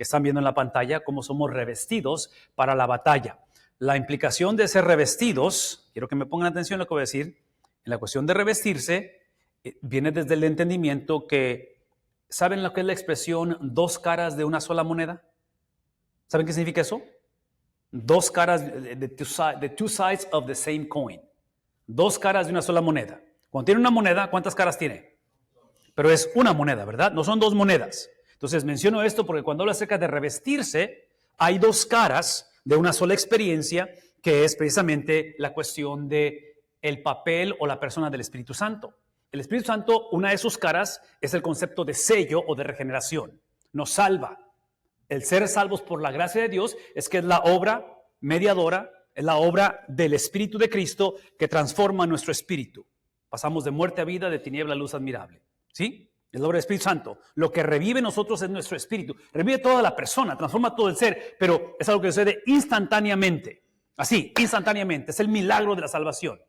que están viendo en la pantalla, cómo somos revestidos para la batalla. La implicación de ser revestidos, quiero que me pongan atención a lo que voy a decir, en la cuestión de revestirse, viene desde el entendimiento que, ¿saben lo que es la expresión dos caras de una sola moneda? ¿Saben qué significa eso? Dos caras, the two sides of the same coin. Dos caras de una sola moneda. Cuando tiene una moneda, ¿cuántas caras tiene? Pero es una moneda, ¿verdad? No son dos monedas. Entonces menciono esto porque cuando hablo acerca de revestirse, hay dos caras de una sola experiencia, que es precisamente la cuestión de el papel o la persona del Espíritu Santo. El Espíritu Santo, una de sus caras es el concepto de sello o de regeneración. Nos salva. El ser salvos por la gracia de Dios es que es la obra mediadora, es la obra del Espíritu de Cristo que transforma nuestro espíritu. Pasamos de muerte a vida, de tiniebla a luz admirable. ¿Sí? Es la obra del Espíritu Santo. Lo que revive en nosotros es nuestro espíritu. Revive toda la persona, transforma todo el ser, pero es algo que sucede instantáneamente. Así, instantáneamente. Es el milagro de la salvación.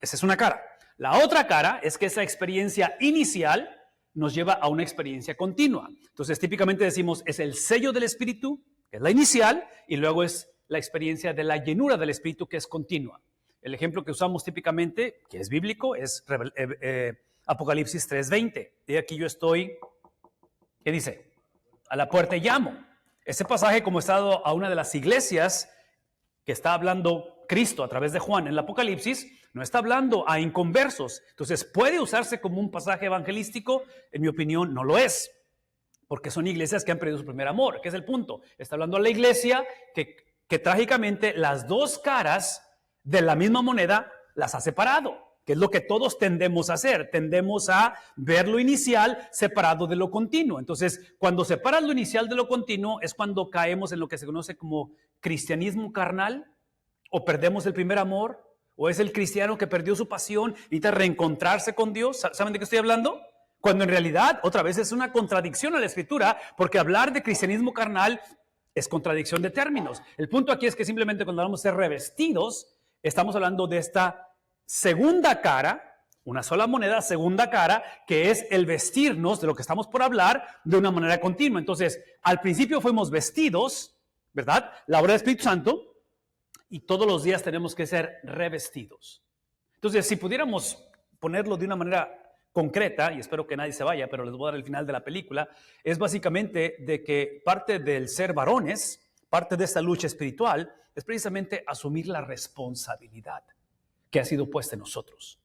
Esa es una cara. La otra cara es que esa experiencia inicial nos lleva a una experiencia continua. Entonces, típicamente decimos, es el sello del Espíritu, que es la inicial, y luego es la experiencia de la llenura del Espíritu, que es continua. El ejemplo que usamos típicamente, que es bíblico, es Apocalipsis 3:20. Y aquí yo estoy, ¿qué dice? A la puerta y llamo. Ese pasaje, como he estado a una de las iglesias que está hablando Cristo a través de Juan en el Apocalipsis, no está hablando a inconversos. Entonces, ¿puede usarse como un pasaje evangelístico? En mi opinión, no lo es, porque son iglesias que han perdido su primer amor, que es el punto. Está hablando a la iglesia que trágicamente las dos caras de la misma moneda las ha separado, que es lo que todos tendemos a hacer. Tendemos a ver lo inicial separado de lo continuo. Entonces, cuando separas lo inicial de lo continuo, es cuando caemos en lo que se conoce como cristianismo carnal, o perdemos el primer amor, o es el cristiano que perdió su pasión y necesita reencontrarse con Dios. ¿Saben de qué estoy hablando? Cuando en realidad, otra vez, es una contradicción a la Escritura, porque hablar de cristianismo carnal es contradicción de términos. El punto aquí es que simplemente cuando hablamos de ser revestidos, estamos hablando de esta segunda cara, una sola moneda, segunda cara, que es el vestirnos de lo que estamos por hablar de una manera continua. Entonces, al principio fuimos vestidos, ¿verdad? La obra del Espíritu Santo. Y todos los días tenemos que ser revestidos. Entonces, si pudiéramos ponerlo de una manera concreta, y espero que nadie se vaya, pero les voy a dar el final de la película, es básicamente de que parte del ser varones, parte de esta lucha espiritual, es precisamente asumir la responsabilidad que ha sido puesta en nosotros.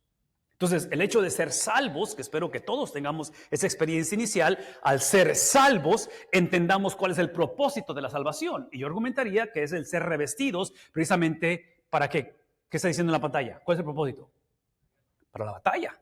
Entonces, el hecho de ser salvos, que espero que todos tengamos esa experiencia inicial, al ser salvos, entendamos cuál es el propósito de la salvación. Y yo argumentaría que es el ser revestidos, precisamente, ¿para qué? ¿Qué está diciendo en la pantalla? ¿Cuál es el propósito? Para la batalla,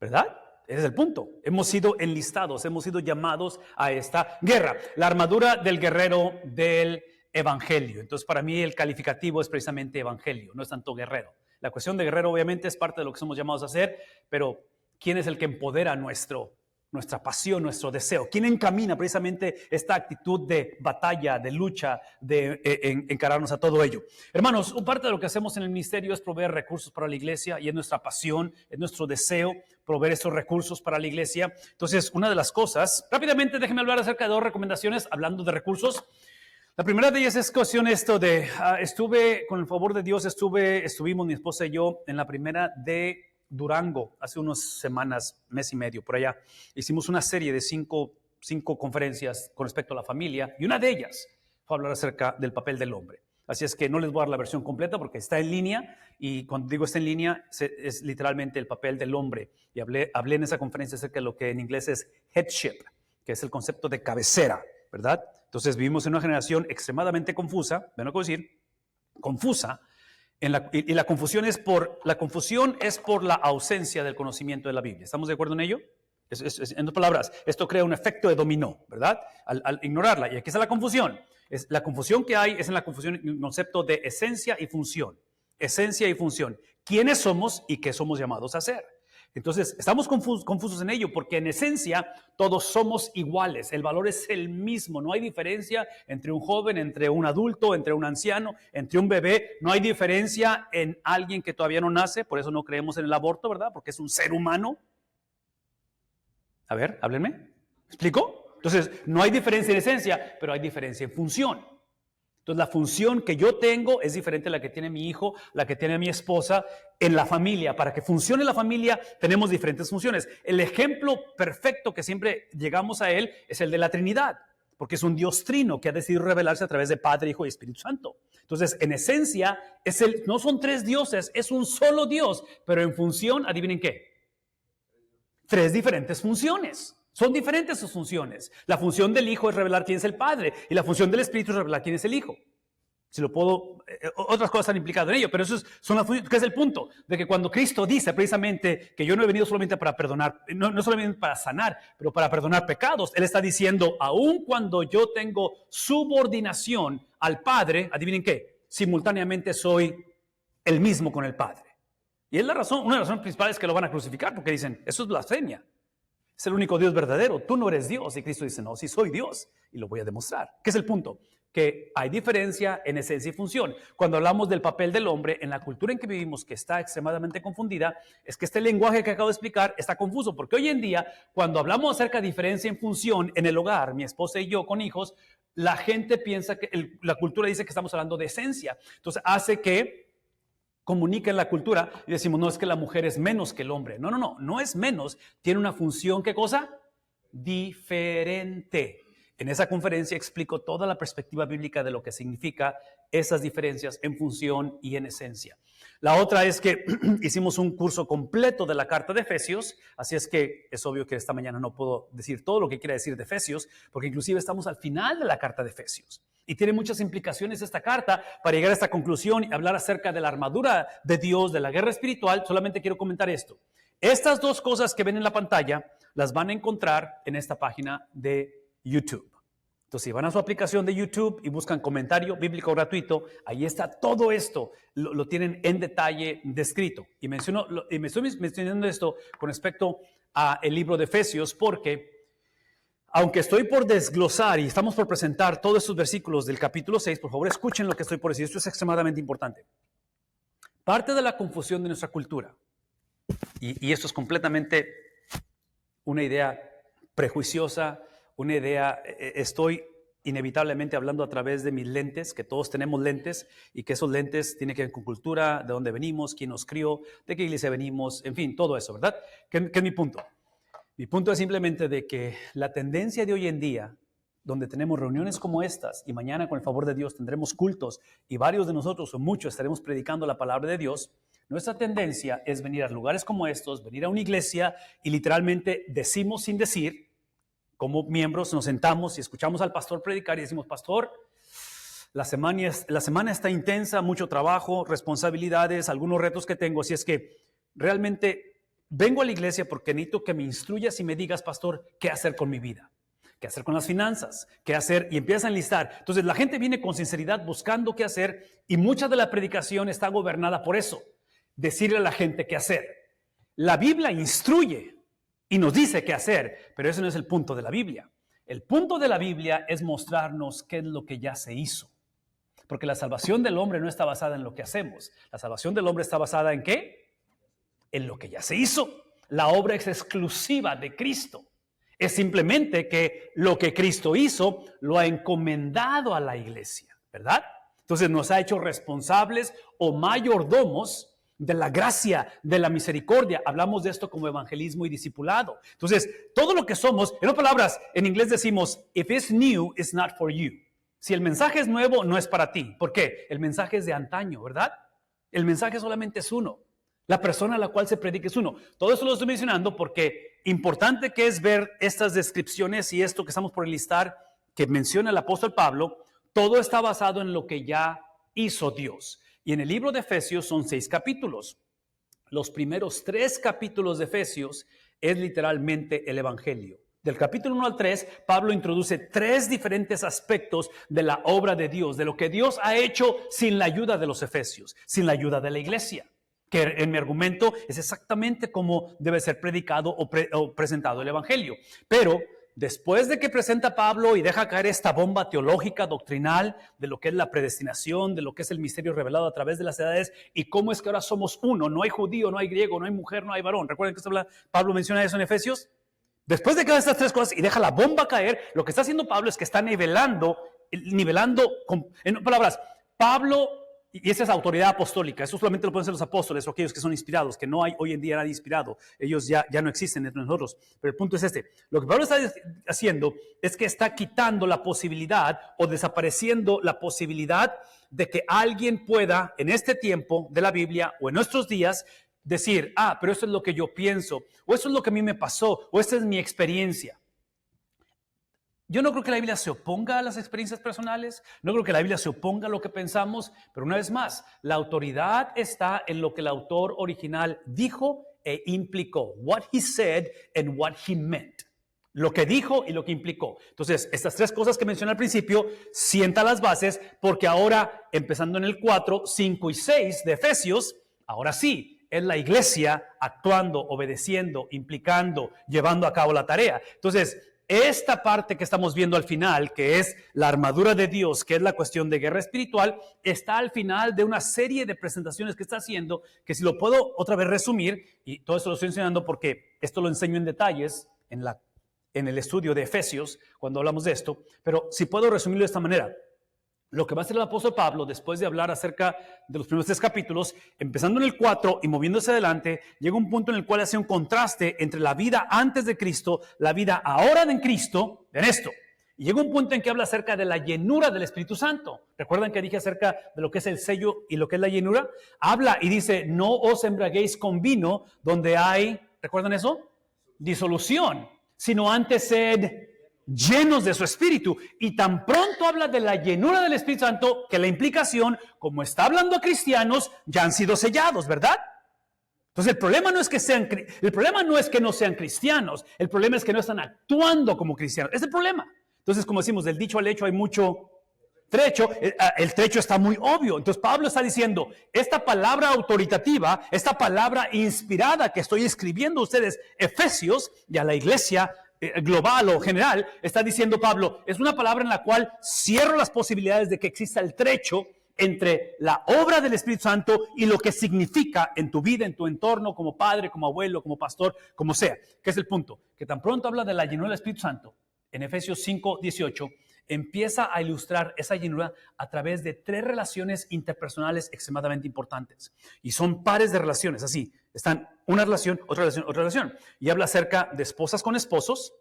¿verdad? Ese es el punto. Hemos sido enlistados, hemos sido llamados a esta guerra. La armadura del guerrero del evangelio. Entonces, para mí el calificativo es precisamente evangelio, no es tanto guerrero. La cuestión de guerrero obviamente es parte de lo que somos llamados a hacer, pero ¿quién es el que empodera nuestra pasión, nuestro deseo? ¿Quién encamina precisamente esta actitud de batalla, de lucha, de encararnos a todo ello? Hermanos, parte de lo que hacemos en el ministerio es proveer recursos para la iglesia, y es nuestra pasión, es nuestro deseo proveer esos recursos para la iglesia. Entonces, una de las cosas, rápidamente déjenme hablar acerca de dos recomendaciones hablando de recursos. La primera de ellas es cuestión esto de, estuve, con el favor de Dios, estuvimos mi esposa y yo en la primera de Durango, hace unas semanas, mes y medio, por allá. Hicimos una serie de cinco conferencias con respecto a la familia, y una de ellas fue hablar acerca del papel del hombre. Así es que no les voy a dar la versión completa porque está en línea, y cuando digo está en línea, es literalmente el papel del hombre. Y hablé en esa conferencia acerca de lo que en inglés es headship, que es el concepto de cabecera, ¿verdad? Entonces vivimos en una generación extremadamente confusa, ¿ven lo que decir? Confusa, y la confusión es por la ausencia del conocimiento de la Biblia. ¿Estamos de acuerdo en ello? En otras palabras, esto crea un efecto de dominó, ¿verdad? Al ignorarla. Y aquí está la confusión. La confusión que hay es en la confusión, el concepto de esencia y función. Esencia y función. ¿Quiénes somos y qué somos llamados a hacer? Entonces, estamos confusos en ello porque en esencia todos somos iguales. El valor es el mismo. No hay diferencia entre un joven, entre un adulto, entre un anciano, entre un bebé. No hay diferencia en alguien que todavía no nace. Por eso no creemos en el aborto, ¿verdad? Porque es un ser humano. A ver, háblenme. ¿Explico? Entonces, no hay diferencia en esencia, pero hay diferencia en función. Entonces, la función que yo tengo es diferente a la que tiene mi hijo, la que tiene mi esposa en la familia. Para que funcione la familia, tenemos diferentes funciones. El ejemplo perfecto que siempre llegamos a él es el de la Trinidad, porque es un Dios trino que ha decidido revelarse a través de Padre, Hijo y Espíritu Santo. Entonces, en esencia, no son tres dioses, es un solo Dios, pero en función, adivinen qué, tres diferentes funciones. Son diferentes sus funciones. La función del Hijo es revelar quién es el Padre y la función del Espíritu es revelar quién es el Hijo. Si lo puedo, otras cosas han implicado en ello, pero eso son las funciones, que es el punto, de que cuando Cristo dice precisamente que yo no he venido solamente para perdonar, no solamente para sanar, pero para perdonar pecados, Él está diciendo, aun cuando yo tengo subordinación al Padre, adivinen qué, simultáneamente soy el mismo con el Padre. Y es la razón, una de las razones principales que lo van a crucificar, porque dicen, eso es blasfemia. Es el único Dios verdadero. Tú no eres Dios. Y Cristo dice, no, sí soy Dios. Y lo voy a demostrar. ¿Qué es el punto? Que hay diferencia en esencia y función. Cuando hablamos del papel del hombre en la cultura en que vivimos, que está extremadamente confundida, es que este lenguaje que acabo de explicar está confuso. Porque hoy en día, cuando hablamos acerca de diferencia en función en el hogar, mi esposa y yo con hijos, la gente piensa que la cultura dice que estamos hablando de esencia. Entonces hace que comunica en la cultura y decimos, no, es que la mujer es menos que el hombre. No es menos. Tiene una función, ¿qué cosa? Diferente. En esa conferencia explico toda la perspectiva bíblica de lo que significa esas diferencias en función y en esencia. La otra es que hicimos un curso completo de la carta de Efesios, así es que es obvio que esta mañana no puedo decir todo lo que quiera decir de Efesios, porque inclusive estamos al final de la carta de Efesios. Y tiene muchas implicaciones esta carta para llegar a esta conclusión y hablar acerca de la armadura de Dios, de la guerra espiritual. Solamente quiero comentar esto. Estas dos cosas que ven en la pantalla las van a encontrar en esta página de YouTube. Entonces, si van a su aplicación de YouTube y buscan comentario bíblico gratuito, ahí está todo esto, lo tienen en detalle descrito. Y me estoy mencionando esto con respecto al libro de Efesios porque aunque estoy por desglosar y estamos por presentar todos estos versículos del capítulo 6, por favor escuchen lo que estoy por decir. Esto es extremadamente importante. Parte de la confusión de nuestra cultura, y esto es completamente una idea prejuiciosa, una idea, estoy inevitablemente hablando a través de mis lentes, que todos tenemos lentes, y que esos lentes tienen que ver con cultura, de dónde venimos, quién nos crió, de qué iglesia venimos, en fin, todo eso, ¿verdad? ¿Qué es mi punto? Mi punto es simplemente de que la tendencia de hoy en día, donde tenemos reuniones como estas, y mañana con el favor de Dios tendremos cultos, y varios de nosotros o muchos estaremos predicando la palabra de Dios, nuestra tendencia es venir a lugares como estos, venir a una iglesia y literalmente decimos sin decir, como miembros nos sentamos y escuchamos al pastor predicar y decimos, pastor, la semana está intensa, mucho trabajo, responsabilidades, algunos retos que tengo, así es que realmente vengo a la iglesia porque necesito que me instruyas y me digas, pastor, qué hacer con mi vida, qué hacer con las finanzas, qué hacer, y empiezas a enlistar. Entonces la gente viene con sinceridad buscando qué hacer y mucha de la predicación está gobernada por eso, decirle a la gente qué hacer. La Biblia instruye y nos dice qué hacer, pero ese no es el punto de la Biblia. El punto de la Biblia es mostrarnos qué es lo que ya se hizo. Porque la salvación del hombre no está basada en lo que hacemos. La salvación del hombre está basada en ¿qué? En lo que ya se hizo. La obra es exclusiva de Cristo. Es simplemente que lo que Cristo hizo lo ha encomendado a la iglesia, ¿verdad? Entonces nos ha hecho responsables o mayordomos de la gracia, de la misericordia. Hablamos de esto como evangelismo y discipulado. Entonces, todo lo que somos, en otras palabras, en inglés decimos, if it's new, it's not for you. Si el mensaje es nuevo, no es para ti. ¿Por qué? El mensaje es de antaño, ¿verdad? El mensaje solamente es uno. La persona a la cual se predica es uno. Todo eso lo estoy mencionando porque importante que es ver estas descripciones y esto que estamos por enlistar, que menciona el apóstol Pablo, todo está basado en lo que ya hizo Dios. Y en el libro de Efesios son 6 capítulos. Los primeros 3 capítulos de Efesios es literalmente el Evangelio. Del capítulo 1 al 3, Pablo introduce 3 diferentes aspectos de la obra de Dios, de lo que Dios ha hecho sin la ayuda de los efesios, sin la ayuda de la iglesia. Que en mi argumento es exactamente como debe ser predicado o presentado el Evangelio. Pero después de que presenta Pablo y deja caer esta bomba teológica, doctrinal, de lo que es la predestinación, de lo que es el misterio revelado a través de las edades y cómo es que ahora somos uno, no hay judío, no hay griego, no hay mujer, no hay varón. ¿Recuerden que Pablo menciona eso en Efesios? Después de que hace estas tres cosas y deja la bomba caer, lo que está haciendo Pablo es que está nivelando, en palabras, Pablo, y esa es autoridad apostólica, eso solamente lo pueden hacer los apóstoles o aquellos que son inspirados, que no hay hoy en día nadie inspirado, ellos ya no existen entre nosotros, pero el punto es este, lo que Pablo está haciendo es que está quitando la posibilidad o desapareciendo la posibilidad de que alguien pueda en este tiempo de la Biblia o en nuestros días decir, pero eso es lo que yo pienso, o eso es lo que a mí me pasó, o esta es mi experiencia. Yo no creo que la Biblia se oponga a las experiencias personales, no creo que la Biblia se oponga a lo que pensamos, pero una vez más, la autoridad está en lo que el autor original dijo e implicó. What he said and what he meant. Lo que dijo y lo que implicó. Entonces, estas tres cosas que mencioné al principio, sienta las bases, porque ahora, empezando en el 4, 5 y 6 de Efesios, ahora sí, es la iglesia actuando, obedeciendo, implicando, llevando a cabo la tarea. Entonces, esta parte que estamos viendo al final, que es la armadura de Dios, que es la cuestión de guerra espiritual, está al final de una serie de presentaciones que está haciendo, que si lo puedo otra vez resumir, y todo esto lo estoy enseñando porque esto lo enseño en detalles en el estudio de Efesios, cuando hablamos de esto, pero si puedo resumirlo de esta manera. Lo que va a hacer el apóstol Pablo después de hablar acerca de los primeros 3 capítulos, empezando en el 4 y moviéndose adelante, llega un punto en el cual hace un contraste entre la vida antes de Cristo, la vida ahora en Cristo, en esto. Y llega un punto en que habla acerca de la llenura del Espíritu Santo. ¿Recuerdan que dije acerca de lo que es el sello y lo que es la llenura? Habla y dice, no os embriaguéis con vino donde hay, ¿recuerdan eso? Disolución, sino antes sed llenos de su Espíritu. Y tan pronto habla de la llenura del Espíritu Santo, que la implicación, como está hablando a cristianos, ya han sido sellados, ¿verdad? Entonces el problema no es que no sean cristianos, el problema es que no están actuando como cristianos. Es el problema. Entonces, como decimos, del dicho al hecho hay mucho trecho. El trecho está muy obvio. Entonces Pablo está diciendo, esta palabra autoritativa, esta palabra inspirada que estoy escribiendo a ustedes, Efesios, y a la iglesia global o general, está diciendo Pablo, es una palabra en la cual cierro las posibilidades de que exista el trecho entre la obra del Espíritu Santo y lo que significa en tu vida, en tu entorno, como padre, como abuelo, como pastor, como sea. ¿Qué es el punto? Que tan pronto habla de la llenura del Espíritu Santo, en Efesios 5:18, empieza a ilustrar esa llenura a través de 3 relaciones interpersonales extremadamente importantes. Y son pares de relaciones, así. Están una relación, otra relación, otra relación. Y habla acerca de esposas con esposos.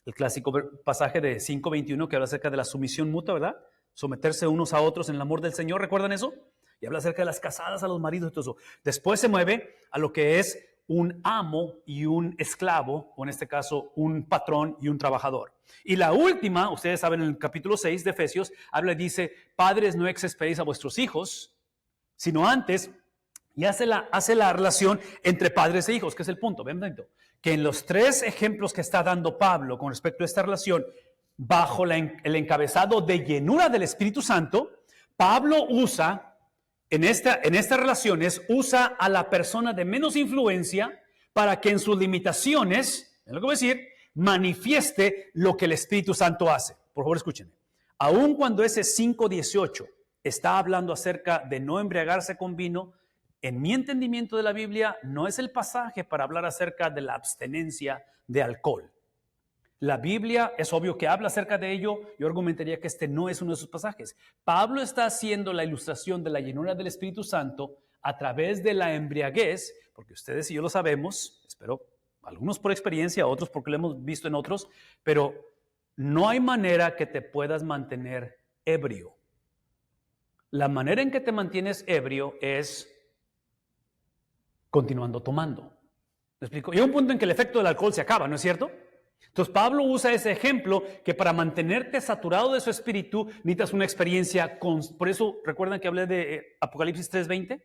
El clásico pasaje de 5:21 que habla acerca de la sumisión mutua, ¿verdad? Someterse unos a otros en el amor del Señor, ¿recuerdan eso? Y habla acerca de las casadas a los maridos y todo eso. Después se mueve a lo que es un amo y un esclavo, o en este caso un patrón y un trabajador. Y la última, ustedes saben, en el capítulo 6 de Efesios, habla y dice, padres, no exasperéis a vuestros hijos, sino antes, y hace la relación entre padres e hijos, que es el punto. Ven, que en los 3 ejemplos que está dando Pablo con respecto a esta relación, bajo el encabezado de llenura del Espíritu Santo, Pablo usa en estas relaciones, usa a la persona de menos influencia para que en sus limitaciones, es lo que voy a decir, manifieste lo que el Espíritu Santo hace. Por favor, escúchenme. Aun cuando ese 5:18 está hablando acerca de no embriagarse con vino, en mi entendimiento de la Biblia no es el pasaje para hablar acerca de la abstenencia de alcohol. La Biblia es obvio que habla acerca de ello. Yo argumentaría que este no es uno de sus pasajes. Pablo está haciendo la ilustración de la llenura del Espíritu Santo a través de la embriaguez, porque ustedes y yo lo sabemos, espero, algunos por experiencia, otros porque lo hemos visto en otros, pero no hay manera que te puedas mantener ebrio. La manera en que te mantienes ebrio es continuando tomando. ¿Me explico? Llega un punto en que el efecto del alcohol se acaba, ¿no es cierto? Entonces Pablo usa ese ejemplo que para mantenerte saturado de su espíritu necesitas una experiencia por eso recuerdan que hablé de Apocalipsis 3:20,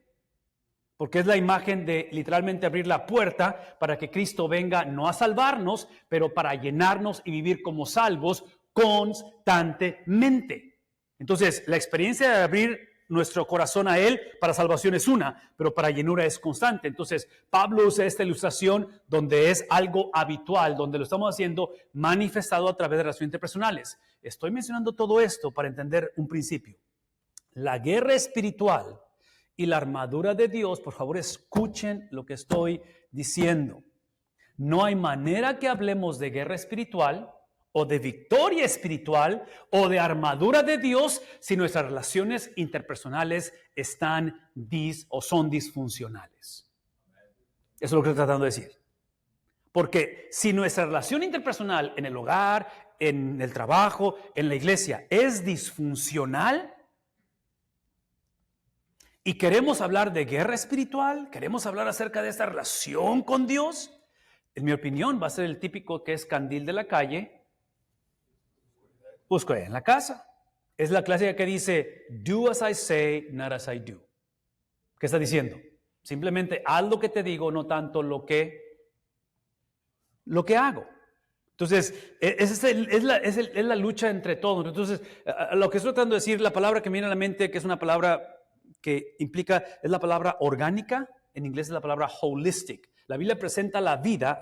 porque es la imagen de literalmente abrir la puerta para que Cristo venga no a salvarnos, pero para llenarnos y vivir como salvos constantemente. Entonces la experiencia de abrir nuestro corazón a Él para salvación es una, pero para llenura es constante. Entonces Pablo usa esta ilustración donde es algo habitual, donde lo estamos haciendo manifestado a través de relaciones interpersonales. Estoy mencionando todo esto para entender un principio. La guerra espiritual y la armadura de Dios, por favor escuchen lo que estoy diciendo. No hay manera que hablemos de guerra espiritual o de victoria espiritual o de armadura de Dios si nuestras relaciones interpersonales son disfuncionales. Eso es lo que estoy tratando de decir. Porque si nuestra relación interpersonal en el hogar, en el trabajo, en la iglesia es disfuncional y queremos hablar de guerra espiritual, queremos hablar acerca de esta relación con Dios, en mi opinión va a ser el típico que es candil de la calle, busco en la casa. Es la clásica que dice, do as I say, not as I do. ¿Qué está diciendo? Simplemente haz lo que te digo, no tanto lo que hago. Entonces, es la lucha entre todos. Entonces, lo que estoy tratando de decir, la palabra que me viene a la mente, que es una palabra que implica, es la palabra orgánica, en inglés es la palabra holistic. La Biblia presenta la vida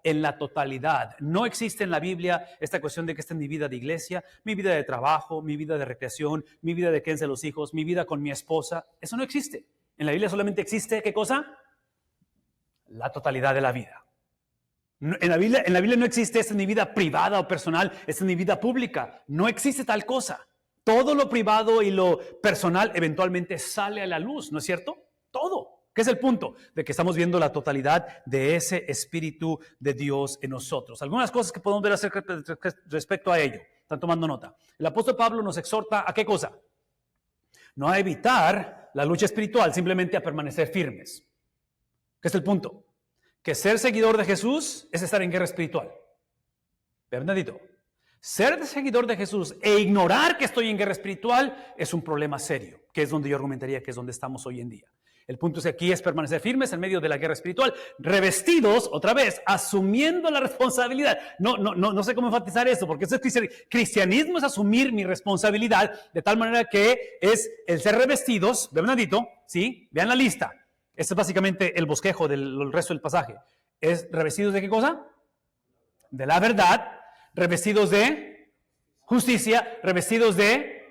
en la totalidad. No existe en la Biblia esta cuestión de que esta es mi vida de iglesia, mi vida de trabajo, mi vida de recreación, mi vida de crianza de los hijos, mi vida con mi esposa. Eso no existe. En la Biblia solamente existe, ¿qué cosa? La totalidad de la vida. En la Biblia no existe, esta es mi vida privada o personal, esta es mi vida pública. No existe tal cosa. Todo lo privado y lo personal eventualmente sale a la luz, ¿no es cierto? Todo. ¿Qué es el punto? De que estamos viendo la totalidad de ese Espíritu de Dios en nosotros. Algunas cosas que podemos ver acerca respecto a ello. ¿Están tomando nota? El apóstol Pablo nos exhorta ¿a qué cosa? No a evitar la lucha espiritual, simplemente a permanecer firmes. ¿Qué es el punto? Que ser seguidor de Jesús es estar en guerra espiritual. Bernardito, ser seguidor de Jesús e ignorar que estoy en guerra espiritual es un problema serio, que es donde yo argumentaría que es donde estamos hoy en día. El punto es que aquí es permanecer firmes en medio de la guerra espiritual, revestidos, otra vez, asumiendo la responsabilidad. No sé cómo enfatizar esto, porque eso es cristianismo, es asumir mi responsabilidad, de tal manera que es el ser revestidos, Bernardito, ¿sí? Vean la lista. Este es básicamente el bosquejo del resto del pasaje. ¿Es revestidos de qué cosa? De la verdad, revestidos de justicia, revestidos de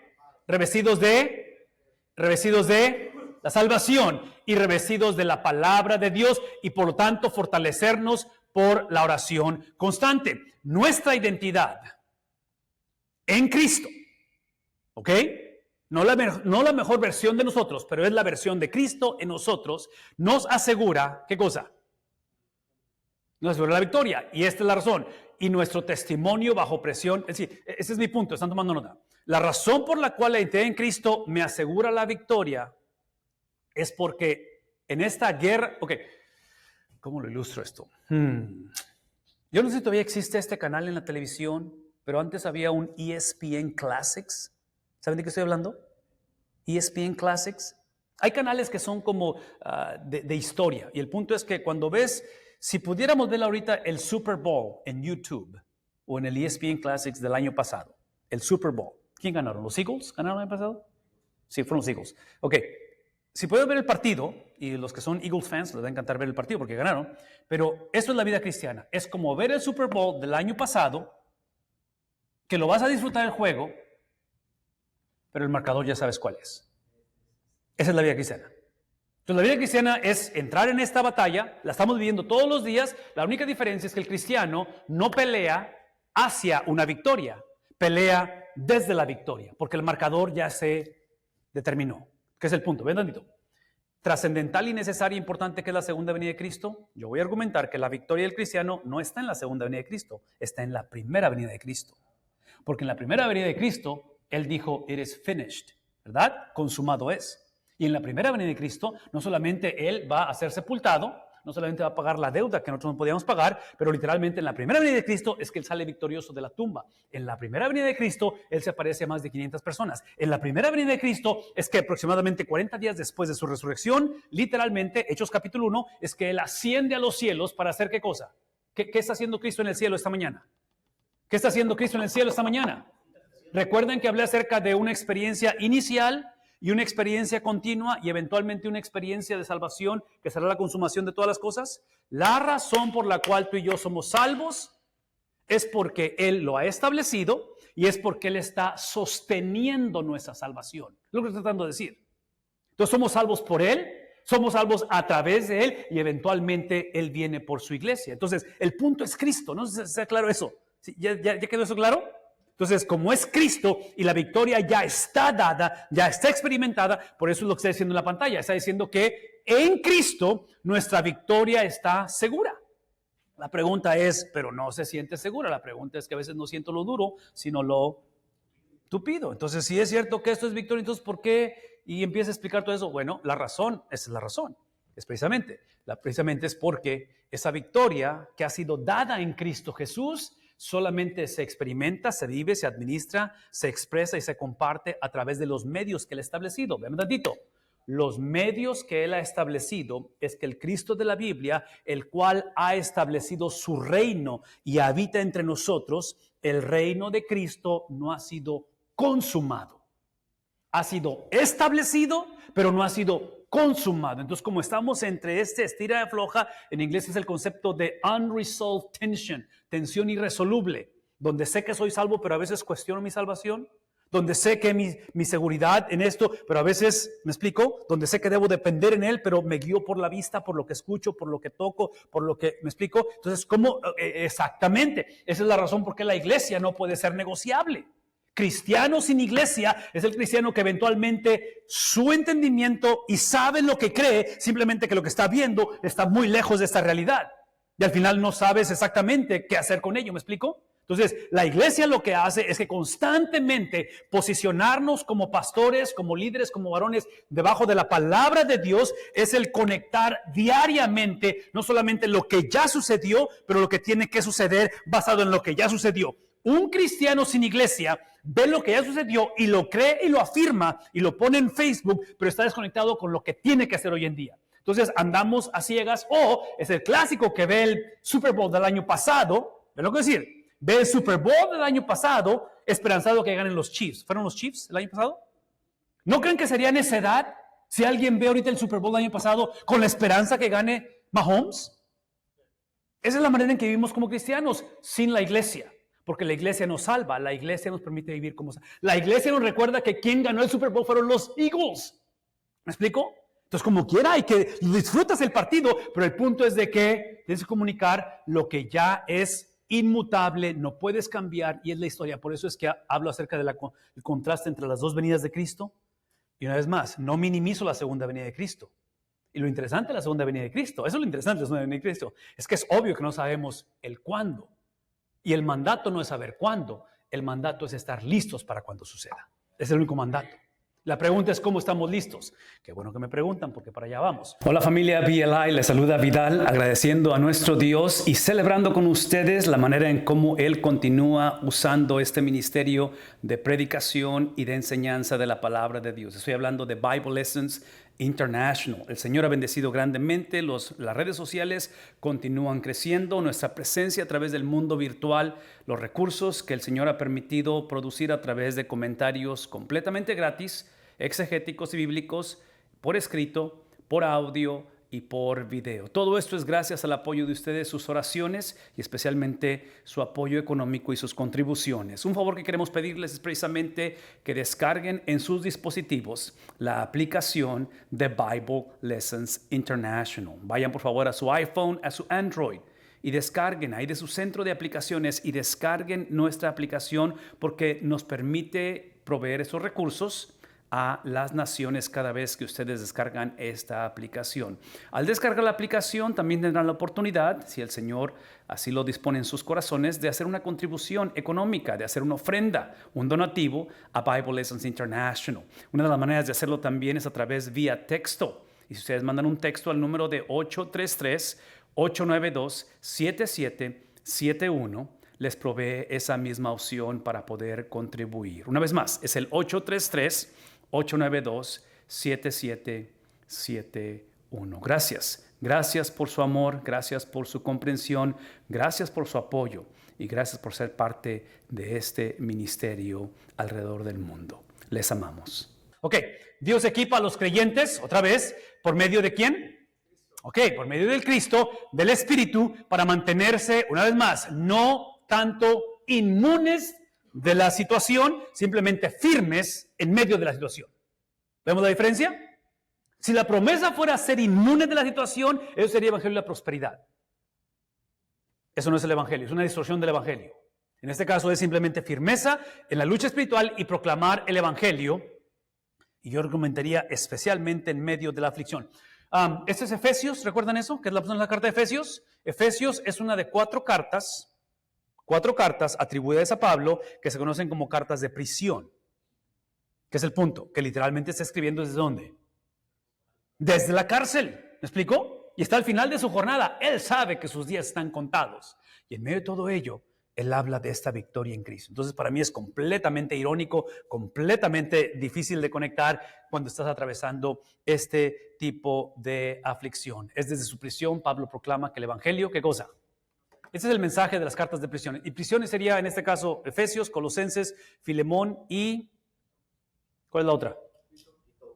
la salvación y revestidos de la palabra de Dios y por lo tanto fortalecernos por la oración constante. Nuestra identidad en Cristo, ¿ok? No la mejor versión de nosotros, pero es la versión de Cristo en nosotros, nos asegura, ¿qué cosa? Nos asegura la victoria, y esta es la razón. Y nuestro testimonio bajo presión, es decir, ese es mi punto, están tomando nota. La razón por la cual la identidad en Cristo me asegura la victoria es porque en esta guerra, ok, ¿cómo lo ilustro esto? Yo no sé si todavía existe este canal en la televisión, pero antes había un ESPN Classics. ¿Saben de qué estoy hablando? ESPN Classics. Hay canales que son como de historia. Y el punto es que cuando ves, si pudiéramos ver ahorita el Super Bowl en YouTube o en el ESPN Classics del año pasado, el Super Bowl. ¿Quién ganaron? ¿Los Eagles ganaron el año pasado? Sí, fueron los Eagles. Ok. Si pueden ver el partido, y los que son Eagles fans les va a encantar ver el partido porque ganaron, pero esto es la vida cristiana. Es como ver el Super Bowl del año pasado, que lo vas a disfrutar el juego, pero el marcador ya sabes cuál es. Esa es la vida cristiana. Entonces la vida cristiana es entrar en esta batalla, la estamos viviendo todos los días. La única diferencia es que el cristiano no pelea hacia una victoria, pelea desde la victoria, porque el marcador ya se determinó. ¿Qué es el punto? Ven tantito. Trascendental y necesaria e importante que es la segunda venida de Cristo. Yo voy a argumentar que la victoria del cristiano no está en la segunda venida de Cristo, está en la primera venida de Cristo. Porque en la primera venida de Cristo, Él dijo, it is finished, ¿verdad? Consumado es. Y en la primera venida de Cristo, no solamente Él va a ser sepultado, no solamente va a pagar la deuda que nosotros no podíamos pagar, pero literalmente en la primera venida de Cristo es que Él sale victorioso de la tumba. En la primera venida de Cristo, Él se aparece a más de 500 personas. En la primera venida de Cristo es que aproximadamente 40 días después de su resurrección, literalmente, Hechos capítulo 1, es que Él asciende a los cielos para hacer ¿qué cosa? ¿Qué está haciendo Cristo en el cielo esta mañana? ¿Qué está haciendo Cristo en el cielo esta mañana? Recuerden que hablé acerca de una experiencia inicial y una experiencia continua y eventualmente una experiencia de salvación que será la consumación de todas las cosas. La razón por la cual tú y yo somos salvos es porque Él lo ha establecido y es porque Él está sosteniendo nuestra salvación. Es lo que estoy tratando de decir. Entonces somos salvos por Él, Somos salvos a través de Él y eventualmente Él viene por su iglesia. Entonces, el punto es Cristo. ¿No sé si está claro eso? ¿Sí? ¿Ya quedó eso claro? Entonces, como es Cristo y la victoria ya está dada, ya está experimentada, por eso es lo que está diciendo en la pantalla. Está diciendo que en Cristo nuestra victoria está segura. La pregunta es, pero no se siente segura. La pregunta es que a veces no siento lo duro, sino lo tupido. Entonces, si es cierto que esto es victoria, entonces ¿por qué? Y empieza a explicar todo eso. Bueno, la razón, esa es la razón. Precisamente es porque esa victoria que ha sido dada en Cristo Jesús solamente se experimenta, se vive, se administra, se expresa y se comparte a través de los medios que Él ha establecido. Vean un tantito. Los medios que Él ha establecido es que el Cristo de la Biblia, el cual ha establecido su reino y habita entre nosotros, el reino de Cristo no ha sido consumado. Ha sido establecido, pero no ha sido consumado. Entonces, como estamos entre estira y afloja, en inglés es el concepto de unresolved tension, tensión irresoluble, donde sé que soy salvo, pero a veces cuestiono mi salvación, donde sé que mi seguridad en esto, pero a veces, ¿me explico? Donde sé que debo depender en Él, pero me guío por la vista, por lo que escucho, por lo que toco, por lo que, ¿me explico? Entonces, ¿cómo? Exactamente, esa es la razón por qué la iglesia no puede ser negociable. Cristiano sin iglesia es el cristiano que eventualmente su entendimiento y sabe lo que cree, simplemente que lo que está viendo está muy lejos de esta realidad. Y al final no sabes exactamente qué hacer con ello, ¿me explico? Entonces, la iglesia lo que hace es que constantemente posicionarnos como pastores, como líderes, como varones, debajo de la palabra de Dios, es el conectar diariamente, no solamente lo que ya sucedió, pero lo que tiene que suceder basado en lo que ya sucedió. Un cristiano sin iglesia ve lo que ya sucedió y lo cree y lo afirma y lo pone en Facebook, pero está desconectado con lo que tiene que hacer hoy en día. Entonces andamos a ciegas, o es el clásico que ve el Super Bowl del año pasado, ¿ven lo que decir? Ve el Super Bowl del año pasado esperanzado que ganen los Chiefs. ¿Fueron los Chiefs el año pasado? ¿No creen que sería necedad si alguien ve ahorita el Super Bowl del año pasado con la esperanza que gane Mahomes? Esa es la manera en que vivimos como cristianos, sin la iglesia. Porque la iglesia nos salva, la iglesia nos permite vivir como... La iglesia nos recuerda que quien ganó el Super Bowl fueron los Eagles. ¿Me explico? Entonces, como quiera, hay que disfrutas el partido, pero el punto es de que tienes que comunicar lo que ya es inmutable, no puedes cambiar, y es la historia. Por eso es que hablo acerca del contraste entre las dos venidas de Cristo. Y una vez más, no minimizo la segunda venida de Cristo. Y lo interesante de la segunda venida de Cristo, eso es lo interesante de la segunda venida de Cristo, es que es obvio que no sabemos el cuándo. Y el mandato no es saber cuándo, el mandato es estar listos para cuando suceda. Es el único mandato. La pregunta es cómo estamos listos. Qué bueno que me preguntan, porque para allá vamos. Hola familia BLI, les saluda Vidal, agradeciendo a nuestro Dios y celebrando con ustedes la manera en cómo Él continúa usando este ministerio de predicación y de enseñanza de la palabra de Dios. Estoy hablando de Bible Lessons International. El Señor ha bendecido grandemente, las redes sociales continúan creciendo, nuestra presencia a través del mundo virtual, los recursos que el Señor ha permitido producir a través de comentarios completamente gratis, exegéticos y bíblicos, por escrito, por audio y por video. Todo esto es gracias al apoyo de ustedes, sus oraciones y especialmente su apoyo económico y sus contribuciones. Un favor que queremos pedirles es precisamente que descarguen en sus dispositivos la aplicación de Bible Lessons International. Vayan por favor a su iPhone, a su Android y descarguen ahí de su centro de aplicaciones y descarguen nuestra aplicación porque nos permite proveer esos recursos a las naciones cada vez que ustedes descargan esta aplicación. Al descargar la aplicación también tendrán la oportunidad, si el Señor así lo dispone en sus corazones, de hacer una contribución económica, de hacer una ofrenda, un donativo a Bible Lessons International. Una de las maneras de hacerlo también es a través vía texto. Y si ustedes mandan un texto al número de 833-892-7771, les provee esa misma opción para poder contribuir. Una vez más, es el 833-892-7771. Gracias por su amor, gracias por su comprensión, gracias por su apoyo y gracias por ser parte de este ministerio alrededor del mundo. Les amamos. Ok, Dios equipa a los creyentes, otra vez, ¿por medio de quién? Ok, por medio del Cristo, del Espíritu, para mantenerse, una vez más, no tanto inmunes de la situación, simplemente firmes en medio de la situación. ¿Vemos la diferencia? Si la promesa fuera ser inmune de la situación, eso sería el evangelio de la prosperidad. Eso no es el evangelio, es una distorsión del evangelio. En este caso es simplemente firmeza en la lucha espiritual y proclamar el evangelio. Y yo argumentaría especialmente en medio de la aflicción. Este es Efesios, ¿recuerdan eso? ¿Qué es la carta de Efesios? Efesios es una de cuatro cartas atribuidas a Pablo que se conocen como cartas de prisión. ¿Qué es el punto? Que literalmente está escribiendo ¿desde dónde? Desde la cárcel, ¿me explico? Y está al final de su jornada. Él sabe que sus días están contados. Y en medio de todo ello, él habla de esta victoria en Cristo. Entonces, para mí es completamente irónico, completamente difícil de conectar cuando estás atravesando este tipo de aflicción. Es desde su prisión, Pablo proclama que el evangelio, ¿qué cosa? Ese es el mensaje de las cartas de prisión. Y prisiones sería, en este caso, Efesios, Colosenses, Filemón y... ¿cuál es la otra?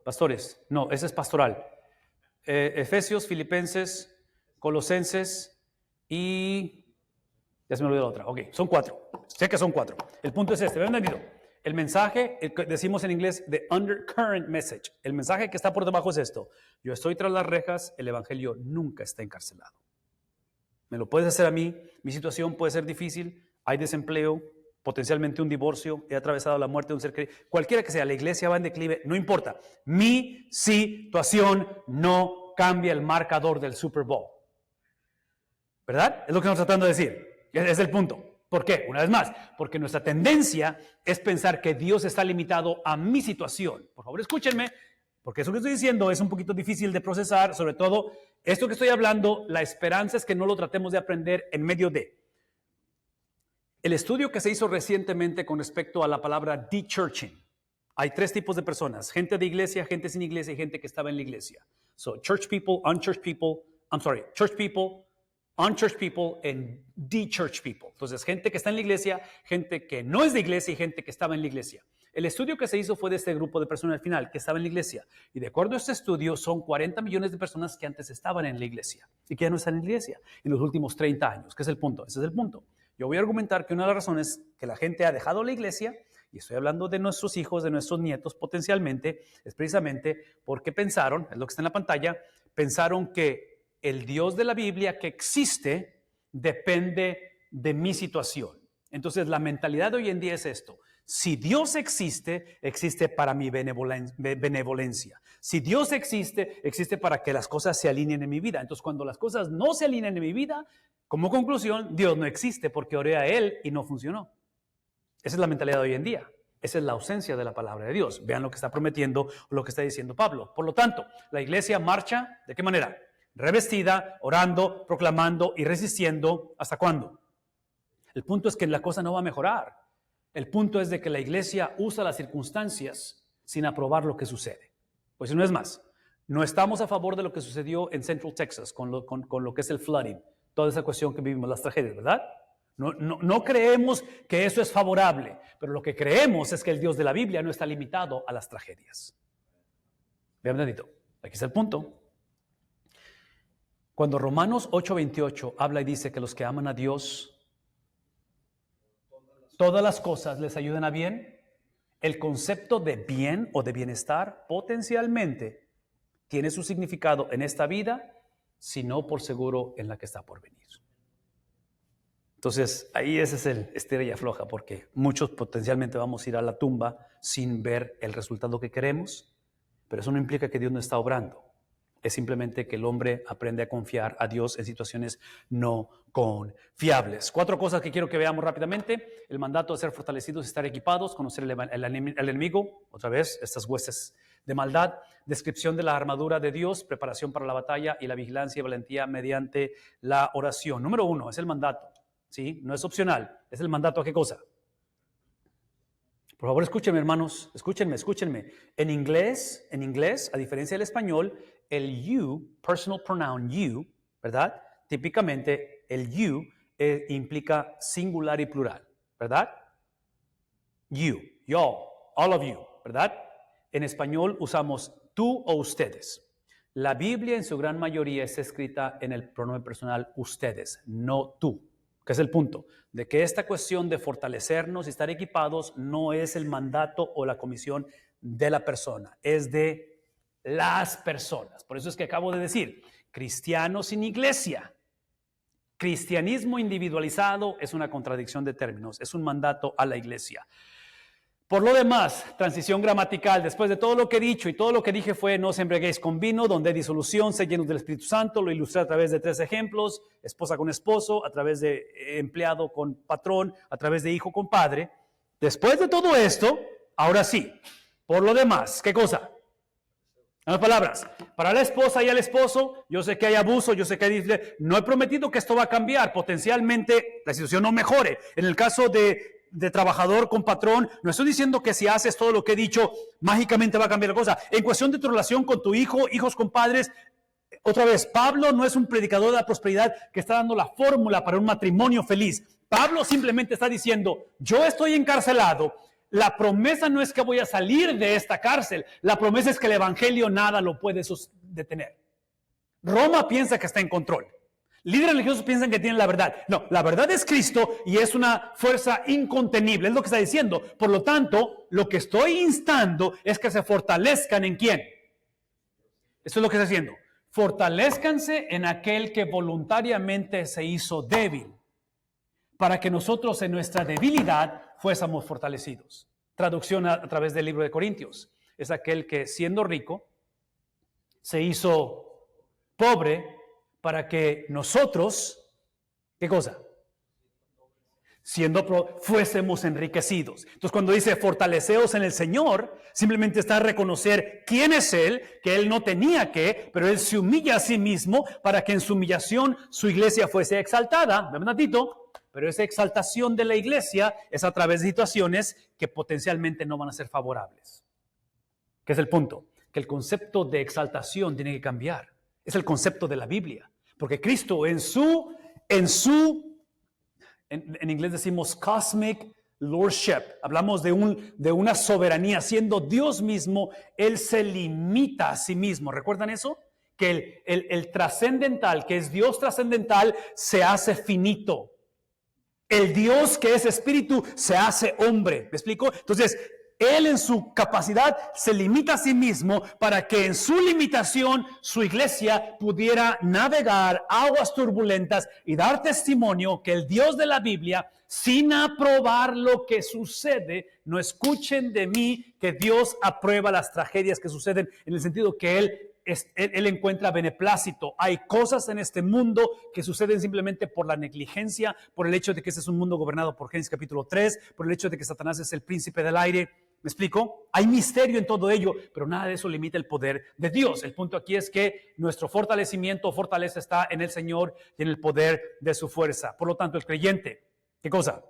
Pastores. No, ese es pastoral. Efesios, Filipenses, Colosenses y... ya se me olvidó la otra. Ok, son cuatro. Sé que son cuatro. El punto es este, ¿me han entendido? El mensaje, el que decimos en inglés, the undercurrent message. El mensaje que está por debajo es esto. Yo estoy tras las rejas, el evangelio nunca está encarcelado. Me lo puedes hacer a mí, mi situación puede ser difícil, hay desempleo, potencialmente un divorcio, he atravesado la muerte de un ser querido, cualquiera que sea, la iglesia va en declive, no importa. Mi situación no cambia el marcador del Super Bowl. ¿Verdad? Es lo que estamos tratando de decir. Es el punto. ¿Por qué? Una vez más, porque nuestra tendencia es pensar que Dios está limitado a mi situación. Por favor, escúchenme, porque eso que estoy diciendo es un poquito difícil de procesar, sobre todo esto que estoy hablando, la esperanza es que no lo tratemos de aprender en medio de. El estudio que se hizo recientemente con respecto a la palabra de-churching. Hay tres tipos de personas, gente de iglesia, gente sin iglesia y gente que estaba en la iglesia. So, church people, unchurched people, church people, unchurched people and de-churched people. Entonces, gente que está en la iglesia, gente que no es de iglesia y gente que estaba en la iglesia. El estudio que se hizo fue de este grupo de personas al final, que estaba en la iglesia. Y de acuerdo a este estudio, son 40 millones de personas que antes estaban en la iglesia y que ya no están en la iglesia en los últimos 30 años. ¿Qué es el punto? Ese es el punto. Yo voy a argumentar que una de las razones que la gente ha dejado la iglesia, y estoy hablando de nuestros hijos, de nuestros nietos potencialmente, es precisamente porque pensaron, es lo que está en la pantalla, pensaron que el Dios de la Biblia que existe depende de mi situación. Entonces, la mentalidad de hoy en día es esto. Si Dios existe, existe para mi benevolencia. Si Dios existe, existe para que las cosas se alineen en mi vida. Entonces, cuando las cosas no se alinean en mi vida, como conclusión, Dios no existe porque oré a Él y no funcionó. Esa es la mentalidad de hoy en día. Esa es la ausencia de la palabra de Dios. Vean lo que está prometiendo o lo que está diciendo Pablo. Por lo tanto, la iglesia marcha, ¿de qué manera? Revestida, orando, proclamando y resistiendo. ¿Hasta cuándo? El punto es que la cosa no va a mejorar. El punto es de que la iglesia usa las circunstancias sin aprobar lo que sucede. Pues no es más, no estamos a favor de lo que sucedió en Central Texas con lo que es el flooding, toda esa cuestión que vivimos, las tragedias, ¿verdad? No creemos que eso es favorable, pero lo que creemos es que el Dios de la Biblia no está limitado a las tragedias. Vean, bendito, aquí está el punto. Cuando Romanos 8:28 habla y dice que los que aman a Dios, todas las cosas les ayudan a bien, el concepto de bien o de bienestar potencialmente tiene su significado en esta vida, sino por seguro en la que está por venir. Entonces, ahí ese es el estira y afloja, porque muchos potencialmente vamos a ir a la tumba sin ver el resultado que queremos, pero eso no implica que Dios no está obrando. Es simplemente que el hombre aprende a confiar a Dios en situaciones no confiables. 4 cosas que quiero que veamos rápidamente. El mandato de ser fortalecidos, estar equipados, conocer el enemigo, otra vez, estas huestes de maldad, descripción de la armadura de Dios, preparación para la batalla y la vigilancia y valentía mediante la oración. Número 1, es el mandato. ¿Sí? No es opcional, es el mandato. ¿A qué cosa? Por favor, escúchenme, hermanos, escúchenme. En inglés, a diferencia del español, el you, personal pronoun you, ¿verdad? Típicamente el you implica singular y plural, ¿verdad? You, y'all, all of you, ¿verdad? En español usamos tú o ustedes. La Biblia en su gran mayoría está escrita en el pronombre personal ustedes, no tú. ¿Qué es el punto? De que esta cuestión de fortalecernos y estar equipados no es el mandato o la comisión de la persona, es de las personas. Por eso es que acabo de decir, cristianos sin iglesia. Cristianismo individualizado es una contradicción de términos, es un mandato a la iglesia. Por lo demás, transición gramatical, después de todo lo que he dicho y todo lo que dije fue: no os embriaguéis con vino, donde hay disolución, sed llenos del Espíritu Santo. Lo ilustré a través de 3 ejemplos: esposa con esposo, a través de empleado con patrón, a través de hijo con padre. Después de todo esto, ahora sí, por lo demás, ¿qué cosa? En otras palabras, para la esposa y el esposo, yo sé que hay abuso, yo sé que hay... No he prometido que esto va a cambiar, potencialmente la situación no mejore. En el caso de trabajador con patrón, no estoy diciendo que si haces todo lo que he dicho, mágicamente va a cambiar la cosa. En cuestión de tu relación con tu hijo, hijos con padres, otra vez, Pablo no es un predicador de la prosperidad que está dando la fórmula para un matrimonio feliz. Pablo simplemente está diciendo: yo estoy encarcelado. La promesa no es que voy a salir de esta cárcel. La promesa es que el evangelio nada lo puede detener. Roma piensa que está en control. Líderes religiosos piensan que tienen la verdad. No, la verdad es Cristo y es una fuerza incontenible. Es lo que está diciendo. Por lo tanto, lo que estoy instando es que se fortalezcan ¿en quién? Eso es lo que está haciendo. Fortalezcanse en aquel que voluntariamente se hizo débil, para que nosotros en nuestra debilidad fuésemos fortalecidos. Traducción a través del libro de Corintios. Es aquel que, siendo rico, se hizo pobre para que nosotros, ¿qué cosa? Fuésemos enriquecidos. Entonces, cuando dice fortaleceos en el Señor, simplemente está a reconocer quién es Él, que Él no tenía que, pero Él se humilla a sí mismo para que en su humillación su iglesia fuese exaltada. Dame un ratito. Pero esa exaltación de la iglesia es a través de situaciones que potencialmente no van a ser favorables. ¿Qué es el punto? Que el concepto de exaltación tiene que cambiar. Es el concepto de la Biblia. Porque Cristo en inglés decimos cosmic lordship. Hablamos de una soberanía. Siendo Dios mismo, Él se limita a sí mismo. ¿Recuerdan eso? Que el trascendental, que es Dios trascendental, se hace finito. El Dios que es espíritu se hace hombre. ¿Me explico? Entonces, Él en su capacidad se limita a sí mismo para que en su limitación su iglesia pudiera navegar aguas turbulentas y dar testimonio que el Dios de la Biblia, sin aprobar lo que sucede, no escuchen de mí que Dios aprueba las tragedias que suceden, en el sentido que Él encuentra beneplácito. Hay cosas en este mundo que suceden simplemente por la negligencia, por el hecho de que este es un mundo gobernado por Génesis capítulo 3, por el hecho de que Satanás es el príncipe del aire. ¿Me explico? Hay misterio en todo ello, pero nada de eso limita el poder de Dios. El punto aquí es que nuestro fortalecimiento o fortaleza está en el Señor y en el poder de su fuerza. Por lo tanto, el creyente, ¿qué cosa?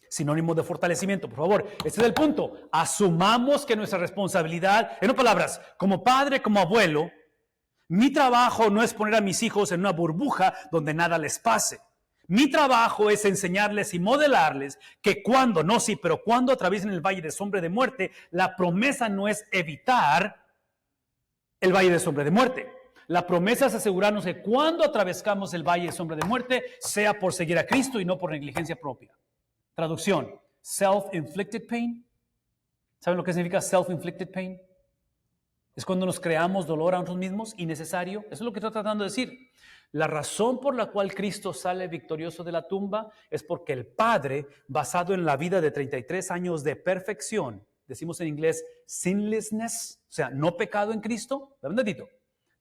Sinónimo de fortalecimiento, por favor. Este es el punto. Asumamos que nuestra responsabilidad, en otras palabras, como padre, como abuelo, mi trabajo no es poner a mis hijos en una burbuja donde nada les pase. Mi trabajo es enseñarles y modelarles que cuando atraviesen el valle de sombra de muerte, la promesa no es evitar el valle de sombra de muerte. La promesa es asegurarnos que cuando atravesamos el valle de sombra de muerte, sea por seguir a Cristo y no por negligencia propia. Traducción, self-inflicted pain. ¿Saben lo que significa self-inflicted pain? Es cuando nos creamos dolor a nosotros mismos, innecesario. Eso es lo que estoy tratando de decir. La razón por la cual Cristo sale victorioso de la tumba es porque el Padre, basado en la vida de 33 años de perfección, decimos en inglés sinlessness, o sea, no pecado en Cristo, ¿verdad, Tito?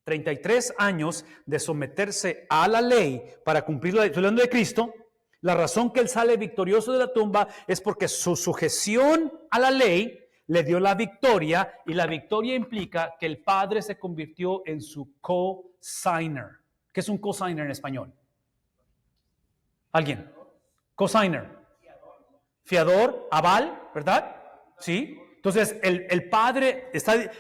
33 años de someterse a la ley para cumplir la ley. Estoy hablando de Cristo. La razón que Él sale victorioso de la tumba es porque su sujeción a la ley le dio la victoria, y la victoria implica que el Padre se convirtió en su co-signer. ¿Qué es un co-signer en español? ¿Alguien? Co-signer. Fiador, aval, ¿verdad? Sí. Entonces, el Padre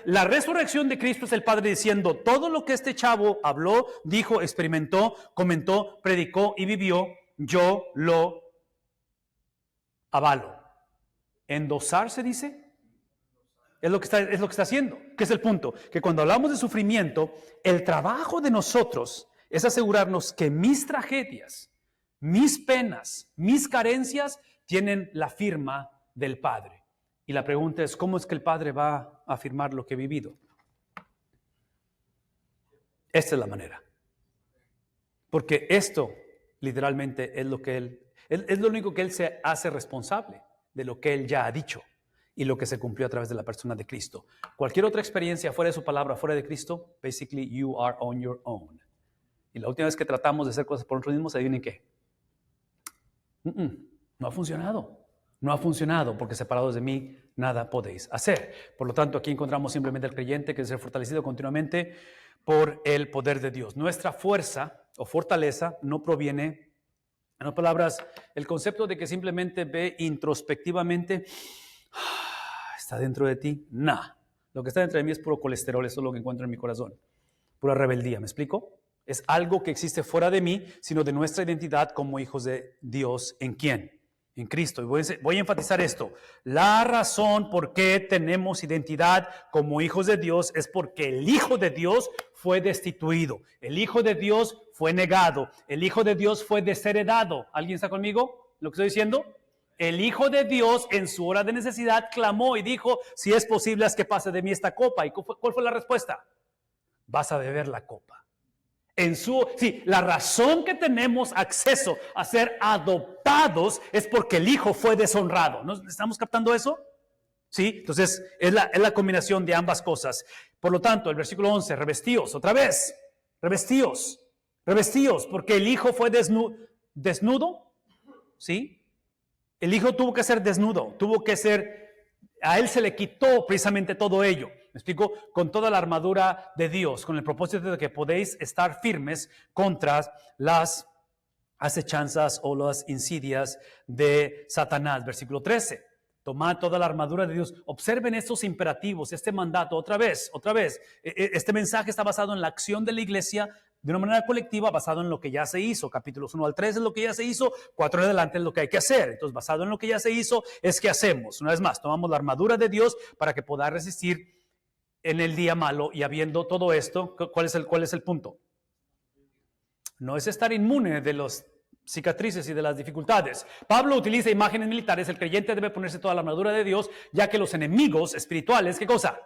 la resurrección de Cristo es el Padre diciendo: todo lo que este chavo habló, dijo, experimentó, comentó, predicó y vivió, yo lo avalo. Endosar, se dice. Es lo que está haciendo. ¿Qué es el punto? Que cuando hablamos de sufrimiento, el trabajo de nosotros es asegurarnos que mis tragedias, mis penas, mis carencias tienen la firma del Padre. Y la pregunta es: ¿cómo es que el Padre va a afirmar lo que he vivido? Esta es la manera. Porque esto literalmente es lo que es lo único que Él se hace responsable de lo que Él ya ha dicho y lo que se cumplió a través de la persona de Cristo. Cualquier otra experiencia fuera de su palabra, fuera de Cristo, basically you are on your own. Y la última vez que tratamos de hacer cosas por nosotros mismos, adivinen qué. No ha funcionado. No ha funcionado porque separados de mí nada podéis hacer. Por lo tanto, aquí encontramos simplemente al creyente que debe ser fortalecido continuamente por el poder de Dios. Nuestra fuerza o fortaleza no proviene, en otras palabras, el concepto de que simplemente ve introspectivamente, está dentro de ti, nada. Lo que está dentro de mí es puro colesterol, eso es lo que encuentro en mi corazón. Pura rebeldía, ¿me explico? Es algo que existe fuera de mí, sino de nuestra identidad como hijos de Dios. ¿En quién? En Cristo. Y voy a enfatizar esto. La razón por qué tenemos identidad como hijos de Dios es porque el Hijo de Dios fue destituido. El Hijo de Dios fue negado. El Hijo de Dios fue desheredado. ¿Alguien está conmigo? ¿Lo que estoy diciendo? El Hijo de Dios en su hora de necesidad clamó y dijo, si es posible, haz que pase de mí esta copa. ¿Y cuál fue la respuesta? Vas a beber la copa. La razón que tenemos acceso a ser adoptados es porque el Hijo fue deshonrado. ¿No estamos captando eso? Sí, entonces es la combinación de ambas cosas. Por lo tanto, el versículo 11, revestíos, otra vez, revestíos, porque el Hijo fue desnudo, ¿sí? El Hijo tuvo que ser desnudo, a Él se le quitó precisamente todo ello. ¿Me explico? Con toda la armadura de Dios, con el propósito de que podéis estar firmes contra las acechanzas o las insidias de Satanás. Versículo 13. Tomad toda la armadura de Dios. Observen estos imperativos, este mandato, otra vez. Este mensaje está basado en la acción de la iglesia de una manera colectiva, basado en lo que ya se hizo. Capítulos 1 al 3 es lo que ya se hizo, 4 en adelante es lo que hay que hacer. Entonces, basado en lo que ya se hizo, es que hacemos. Una vez más, tomamos la armadura de Dios para que pueda resistir en el día malo. Y habiendo todo esto, ¿cuál es el punto? No es estar inmune de las cicatrices y de las dificultades. Pablo utiliza imágenes militares. El creyente debe ponerse toda la armadura de Dios, ya que los enemigos espirituales, ¿qué cosa?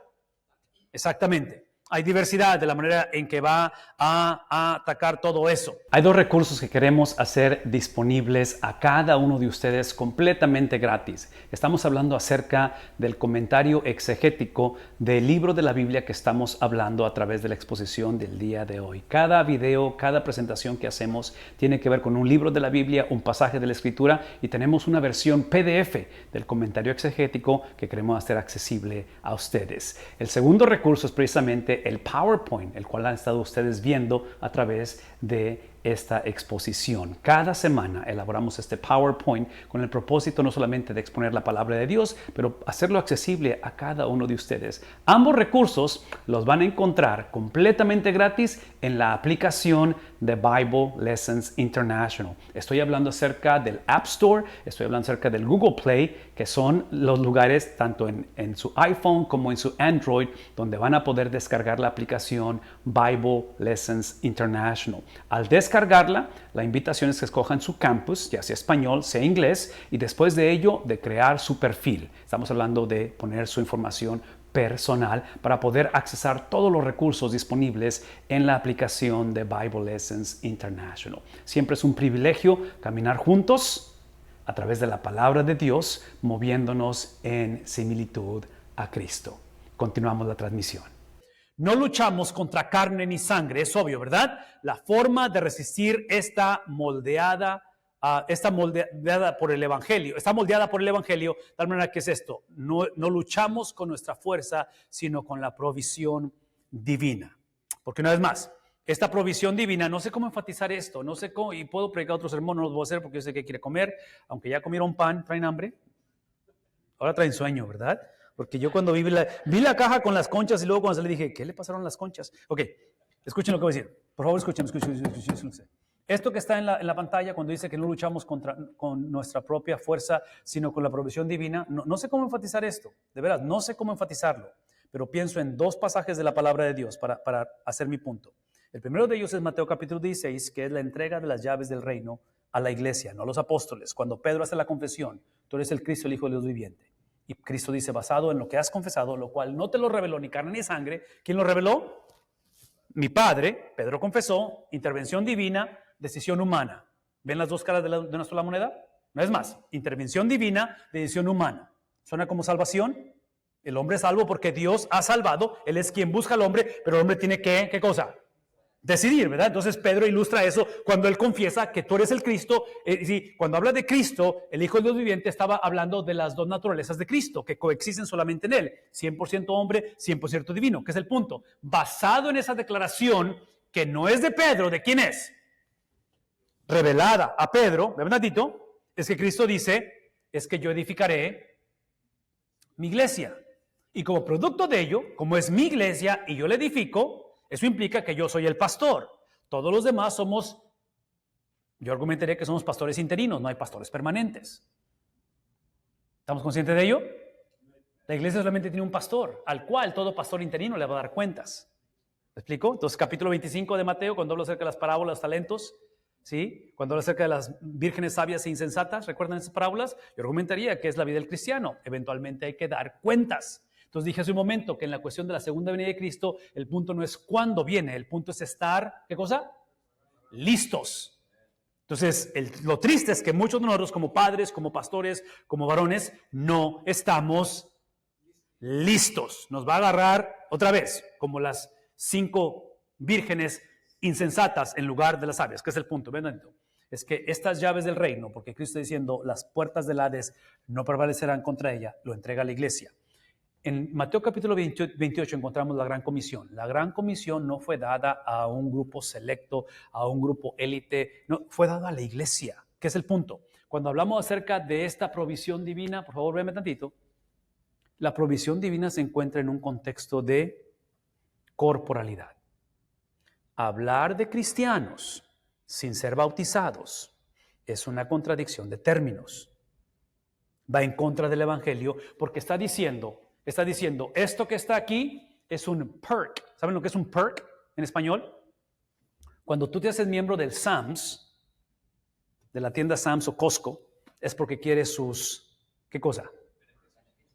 Exactamente. Hay diversidad de la manera en que va a atacar todo eso. Hay dos recursos que queremos hacer disponibles a cada uno de ustedes completamente gratis. Estamos hablando acerca del comentario exegético del libro de la Biblia que estamos hablando a través de la exposición del día de hoy. Cada video, cada presentación que hacemos tiene que ver con un libro de la Biblia, un pasaje de la Escritura, y tenemos una versión PDF del comentario exegético que queremos hacer accesible a ustedes. El segundo recurso es precisamente el PowerPoint, el cual han estado ustedes viendo a través de esta exposición. Cada semana elaboramos este PowerPoint con el propósito no solamente de exponer la palabra de Dios, pero hacerlo accesible a cada uno de ustedes. Ambos recursos los van a encontrar completamente gratis en la aplicación de Bible Lessons International. Estoy hablando acerca del App Store, estoy hablando acerca del Google Play, que son los lugares tanto en su iPhone como en su Android donde van a poder descargar la aplicación Bible Lessons International. Al descargarla, la invitación es que escojan su campus, ya sea español, sea inglés, y después de ello, de crear su perfil. Estamos hablando de poner su información personal para poder accesar todos los recursos disponibles en la aplicación de Bible Lessons International. Siempre es un privilegio caminar juntos a través de la palabra de Dios, moviéndonos en similitud a Cristo. Continuamos la transmisión. No luchamos contra carne ni sangre, es obvio, ¿verdad? La forma de resistir está moldeada por el Evangelio. Está moldeada por el Evangelio, de tal manera que es esto. No luchamos con nuestra fuerza, sino con la provisión divina. Porque una vez más, esta provisión divina, no sé cómo enfatizar esto, no sé cómo, y puedo predicar otro sermón, no lo voy a hacer porque yo sé que quiere comer, aunque ya comieron pan, traen hambre. Ahora traen sueño, ¿verdad? Porque yo cuando vi la caja con las conchas y luego cuando se le dije, ¿qué le pasaron las conchas? Ok, escuchen lo que voy a decir. Por favor, escuchen. Esto que está en la pantalla cuando dice que no luchamos con nuestra propia fuerza, sino con la provisión divina, no sé cómo enfatizar esto, de verdad, no sé cómo enfatizarlo, pero pienso en dos pasajes de la palabra de Dios para hacer mi punto. El primero de ellos es Mateo capítulo 16, que es la entrega de las llaves del reino a la iglesia, no a los apóstoles. Cuando Pedro hace la confesión, tú eres el Cristo, el Hijo de Dios viviente. Y Cristo dice, basado en lo que has confesado, lo cual no te lo reveló ni carne ni sangre. ¿Quién lo reveló? mi padre, Pedro confesó, intervención divina, decisión humana. ¿Ven las dos caras de una sola moneda? No es más, intervención divina, decisión humana. ¿Suena como salvación? El hombre es salvo porque Dios ha salvado, Él es quien busca al hombre, pero el hombre tiene que, ¿qué cosa? Decidir, ¿verdad? Entonces Pedro ilustra eso cuando él confiesa que tú eres el Cristo. Sí, cuando habla de Cristo, el Hijo de Dios viviente, estaba hablando de las dos naturalezas de Cristo que coexisten solamente en él, 100% hombre, 100% divino, que es el punto. Basado en esa declaración, que no es de Pedro, ¿de quién es? Revelada a Pedro, ¿ven tantito? Es que Cristo dice, es que yo edificaré mi iglesia. Y como producto de ello, como es mi iglesia y yo la edifico, eso implica que yo soy el pastor. Todos los demás somos, yo argumentaría que somos pastores interinos, no hay pastores permanentes. ¿Estamos conscientes de ello? La iglesia solamente tiene un pastor, al cual todo pastor interino le va a dar cuentas. ¿Me explico? Entonces, capítulo 25 de Mateo, cuando habla acerca de las parábolas, los talentos, ¿sí? Cuando habla acerca de las vírgenes sabias e insensatas, ¿recuerdan esas parábolas? Yo argumentaría que es la vida del cristiano. Eventualmente hay que dar cuentas. Entonces dije hace un momento que en la cuestión de la segunda venida de Cristo, el punto no es cuándo viene, el punto es estar, ¿qué cosa? Listos. Entonces, lo triste es que muchos de nosotros como padres, como pastores, como varones, no estamos listos. Nos va a agarrar otra vez, como las 5 vírgenes insensatas en lugar de las sabias, que es el punto. ¿Ven? Es que estas llaves del reino, porque Cristo está diciendo, las puertas del Hades no prevalecerán contra ella, lo entrega a la iglesia. En Mateo capítulo 28 encontramos la Gran Comisión. La Gran Comisión no fue dada a un grupo selecto, a un grupo élite, no, fue dada a la iglesia, que es el punto. Cuando hablamos acerca de esta provisión divina, por favor, véanme tantito, la provisión divina se encuentra en un contexto de corporalidad. Hablar de cristianos sin ser bautizados es una contradicción de términos. Va en contra del evangelio porque está diciendo, esto que está aquí es un perk. ¿Saben lo que es un perk en español? Cuando tú te haces miembro del Sam's, de la tienda Sam's o Costco, es porque quieres sus, ¿qué cosa?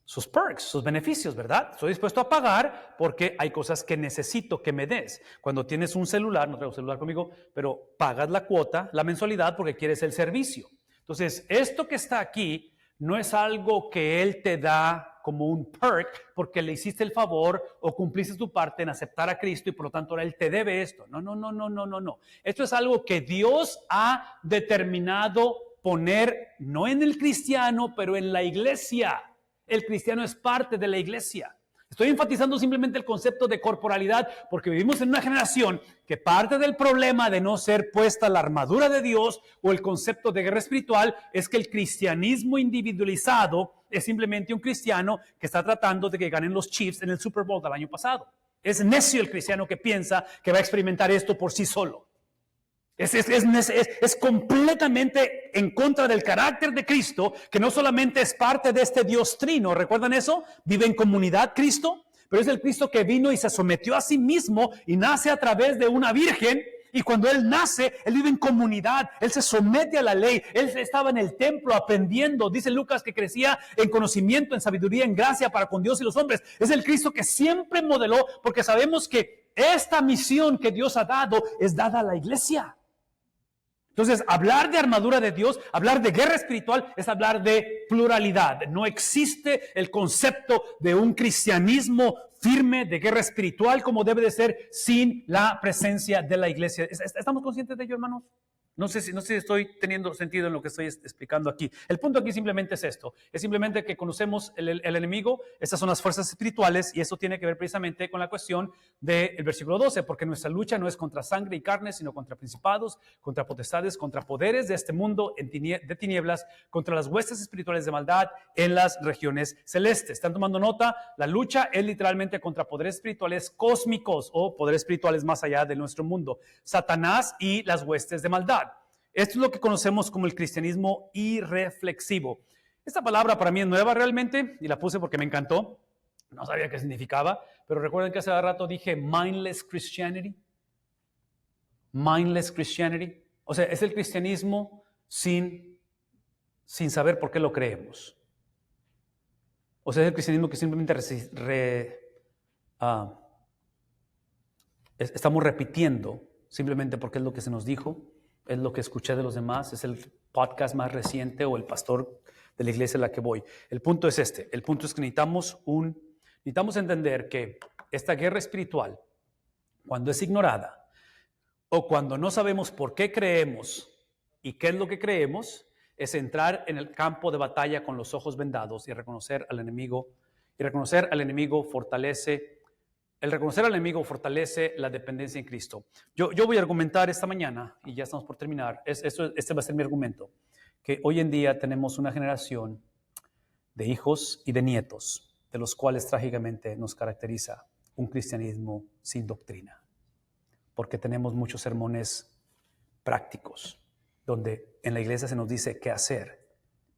Sus perks, sus beneficios, ¿verdad? Estoy dispuesto a pagar porque hay cosas que necesito que me des. Cuando tienes un celular, no traigo celular conmigo, pero pagas la cuota, la mensualidad porque quieres el servicio. Entonces, esto que está aquí no es algo que Él te da como un perk porque le hiciste el favor o cumpliste tu parte en aceptar a Cristo y por lo tanto ahora Él te debe esto. No. Esto es algo que Dios ha determinado poner, no en el cristiano, pero en la iglesia. El cristiano es parte de la iglesia. Estoy enfatizando simplemente el concepto de corporalidad porque vivimos en una generación que parte del problema de no ser puesta la armadura de Dios o el concepto de guerra espiritual es que el cristianismo individualizado es simplemente un cristiano que está tratando de que ganen los Chiefs en el Super Bowl del año pasado. Es necio el cristiano que piensa que va a experimentar esto por sí solo. Es completamente en contra del carácter de Cristo, que no solamente es parte de este Dios trino, ¿recuerdan eso? Vive en comunidad Cristo, pero es el Cristo que vino y se sometió a sí mismo y nace a través de una virgen. Y cuando Él nace, Él vive en comunidad, Él se somete a la ley, Él estaba en el templo aprendiendo, dice Lucas que crecía en conocimiento, en sabiduría, en gracia para con Dios y los hombres. Es el Cristo que siempre modeló, porque sabemos que esta misión que Dios ha dado es dada a la iglesia. Entonces, hablar de armadura de Dios, hablar de guerra espiritual, es hablar de pluralidad. No existe el concepto de un cristianismo firme de guerra espiritual como debe de ser sin la presencia de la iglesia. ¿Estamos conscientes de ello, hermanos? No sé si estoy teniendo sentido en lo que estoy explicando aquí. El punto aquí simplemente es esto. Es simplemente que conocemos el enemigo. Estas son las fuerzas espirituales y eso tiene que ver precisamente con la cuestión del versículo 12, porque nuestra lucha no es contra sangre y carne, sino contra principados, contra potestades, contra poderes de este mundo de tinieblas, contra las huestes espirituales de maldad en las regiones celestes. ¿Están tomando nota? La lucha es literalmente contra poderes espirituales cósmicos o poderes espirituales más allá de nuestro mundo. Satanás y las huestes de maldad. Esto es lo que conocemos como el cristianismo irreflexivo. Esta palabra para mí es nueva realmente y la puse porque me encantó. No sabía qué significaba, pero recuerden que hace rato dije mindless Christianity. Mindless Christianity. O sea, es el cristianismo sin saber por qué lo creemos. O sea, es el cristianismo que simplemente estamos repitiendo simplemente porque es lo que se nos dijo, es lo que escuché de los demás, es el podcast más reciente o el pastor de la iglesia a la que voy. El punto es este, el punto es que necesitamos entender que esta guerra espiritual, cuando es ignorada o cuando no sabemos por qué creemos y qué es lo que creemos, es entrar en el campo de batalla con los ojos vendados y reconocer al enemigo. Y reconocer al enemigo fortalece la dependencia en Cristo. Yo voy a argumentar esta mañana, y ya estamos por terminar, este va a ser mi argumento, que hoy en día tenemos una generación de hijos y de nietos, de los cuales trágicamente nos caracteriza un cristianismo sin doctrina, porque tenemos muchos sermones prácticos, donde en la iglesia se nos dice qué hacer,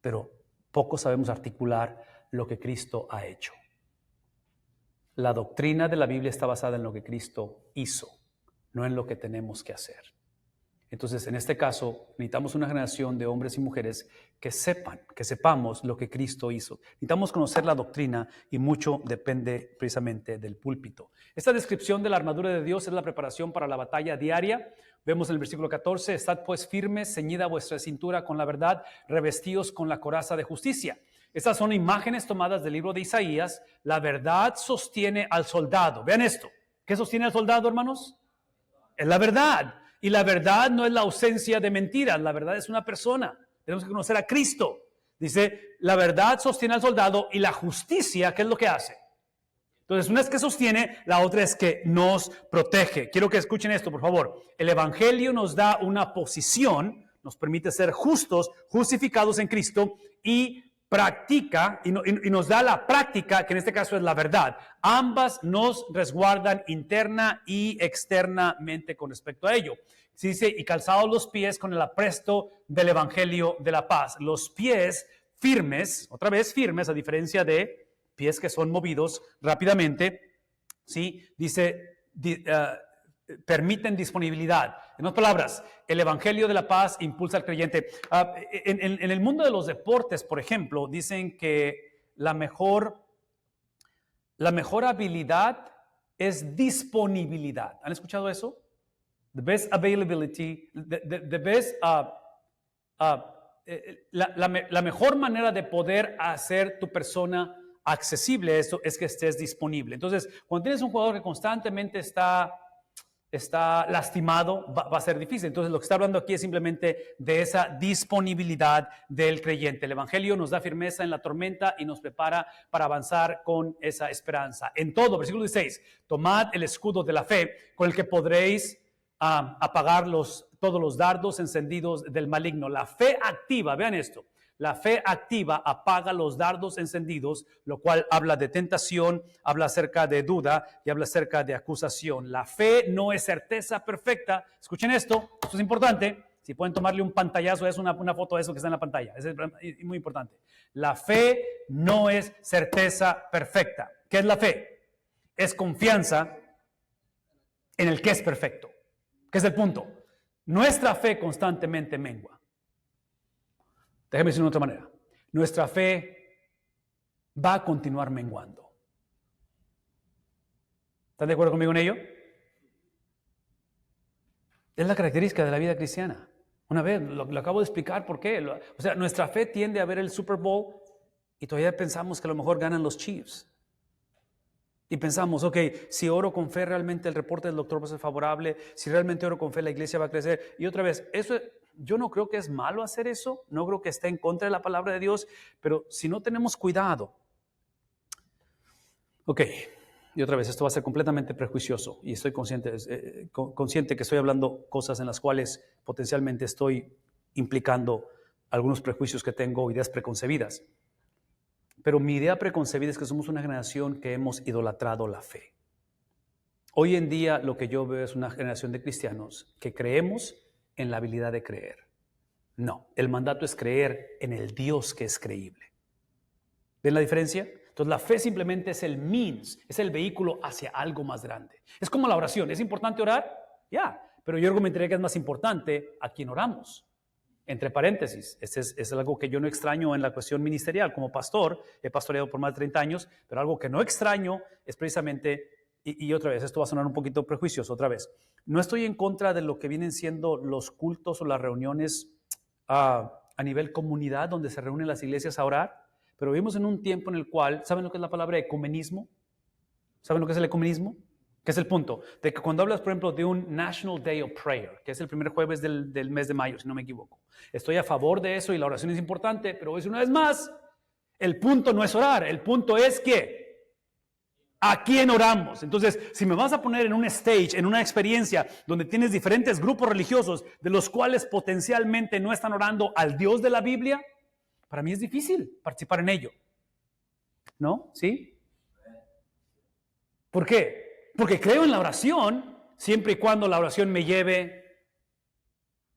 pero poco sabemos articular lo que Cristo ha hecho. La doctrina de la Biblia está basada en lo que Cristo hizo, no en lo que tenemos que hacer. Entonces, en este caso, necesitamos una generación de hombres y mujeres que sepamos lo que Cristo hizo. Necesitamos conocer la doctrina y mucho depende precisamente del púlpito. Esta descripción de la armadura de Dios es la preparación para la batalla diaria. Vemos en el versículo 14, estad pues firmes, ceñida vuestra cintura con la verdad, revestidos con la coraza de justicia. Estas son imágenes tomadas del libro de Isaías. La verdad sostiene al soldado. Vean esto. ¿Qué sostiene al soldado, hermanos? Es la verdad. Y la verdad no es la ausencia de mentiras. La verdad es una persona. Tenemos que conocer a Cristo. Dice, la verdad sostiene al soldado y la justicia, ¿qué es lo que hace? Entonces, una es que sostiene, la otra es que nos protege. Quiero que escuchen esto, por favor. El Evangelio nos da una posición, nos permite ser justos, justificados en Cristo y practica y nos da la práctica, que en este caso es la verdad. Ambas nos resguardan interna y externamente con respecto a ello. Se dice, y calzados los pies con el apresto del Evangelio de la paz. Los pies firmes, otra vez firmes, a diferencia de pies que son movidos rápidamente, ¿sí? Dice, permiten disponibilidad. En otras palabras, el Evangelio de la paz impulsa al creyente. En el mundo de los deportes, por ejemplo, dicen que la mejor habilidad es disponibilidad. ¿Han escuchado eso? The best availability, the best, la mejor manera de poder hacer tu persona accesible a esto es que estés disponible. Entonces, cuando tienes un jugador que constantemente está lastimado, va a ser difícil. Entonces, lo que está hablando aquí es simplemente de esa disponibilidad del creyente. El Evangelio nos da firmeza en la tormenta y nos prepara para avanzar con esa esperanza. En todo, versículo 16, tomad el escudo de la fe con el que podréis apagar todos los dardos encendidos del maligno. La fe activa, vean esto. La fe activa apaga los dardos encendidos, lo cual habla de tentación, habla acerca de duda y habla acerca de acusación. La fe no es certeza perfecta. Escuchen esto es importante. Si pueden tomarle un pantallazo, es una foto de eso que está en la pantalla. Es muy importante. La fe no es certeza perfecta. ¿Qué es la fe? Es confianza en el que es perfecto. ¿Qué es el punto? Nuestra fe constantemente mengua. Déjeme decirlo de otra manera. Nuestra fe va a continuar menguando. ¿Están de acuerdo conmigo en ello? Es la característica de la vida cristiana. Una vez, lo acabo de explicar por qué. O sea, nuestra fe tiende a ver el Super Bowl y todavía pensamos que a lo mejor ganan los Chiefs. Y pensamos, ok, si oro con fe, realmente el reporte del doctor va a ser favorable. Si realmente oro con fe, la iglesia va a crecer. Y otra vez, yo no creo que es malo hacer eso. No creo que esté en contra de la palabra de Dios. Pero si no tenemos cuidado. Ok, y otra vez, esto va a ser completamente prejuicioso. Y estoy consciente que estoy hablando cosas en las cuales potencialmente estoy implicando algunos prejuicios que tengo, ideas preconcebidas. Pero mi idea preconcebida es que somos una generación que hemos idolatrado la fe. Hoy en día lo que yo veo es una generación de cristianos que creemos en la habilidad de creer. No, el mandato es creer en el Dios que es creíble. ¿Ven la diferencia? Entonces la fe simplemente es el means, es el vehículo hacia algo más grande. Es como la oración. ¿Es importante orar? Ya, pero yo argumentaría que es más importante a quien oramos. Entre paréntesis, es algo que yo no extraño en la cuestión ministerial. Como pastor, he pastoreado por más de 30 años, pero algo que no extraño es precisamente y otra vez, esto va a sonar un poquito prejuicioso otra vez. No estoy en contra de lo que vienen siendo los cultos o las reuniones a nivel comunidad donde se reúnen las iglesias a orar, pero vivimos en un tiempo en el cual, ¿saben lo que es la palabra ecumenismo? ¿Saben lo que es el ecumenismo? ¿Qué es el punto? De que cuando hablas, por ejemplo, de un National Day of Prayer, que es el primer jueves del mes de mayo, si no me equivoco. Estoy a favor de eso y la oración es importante, pero es una vez más, el punto no es orar, el punto es que ¿a quién oramos? Entonces, si me vas a poner en un stage, en una experiencia donde tienes diferentes grupos religiosos de los cuales potencialmente no están orando al Dios de la Biblia, para mí es difícil participar en ello. ¿No? ¿Sí? ¿Por qué? Porque creo en la oración siempre y cuando la oración me lleve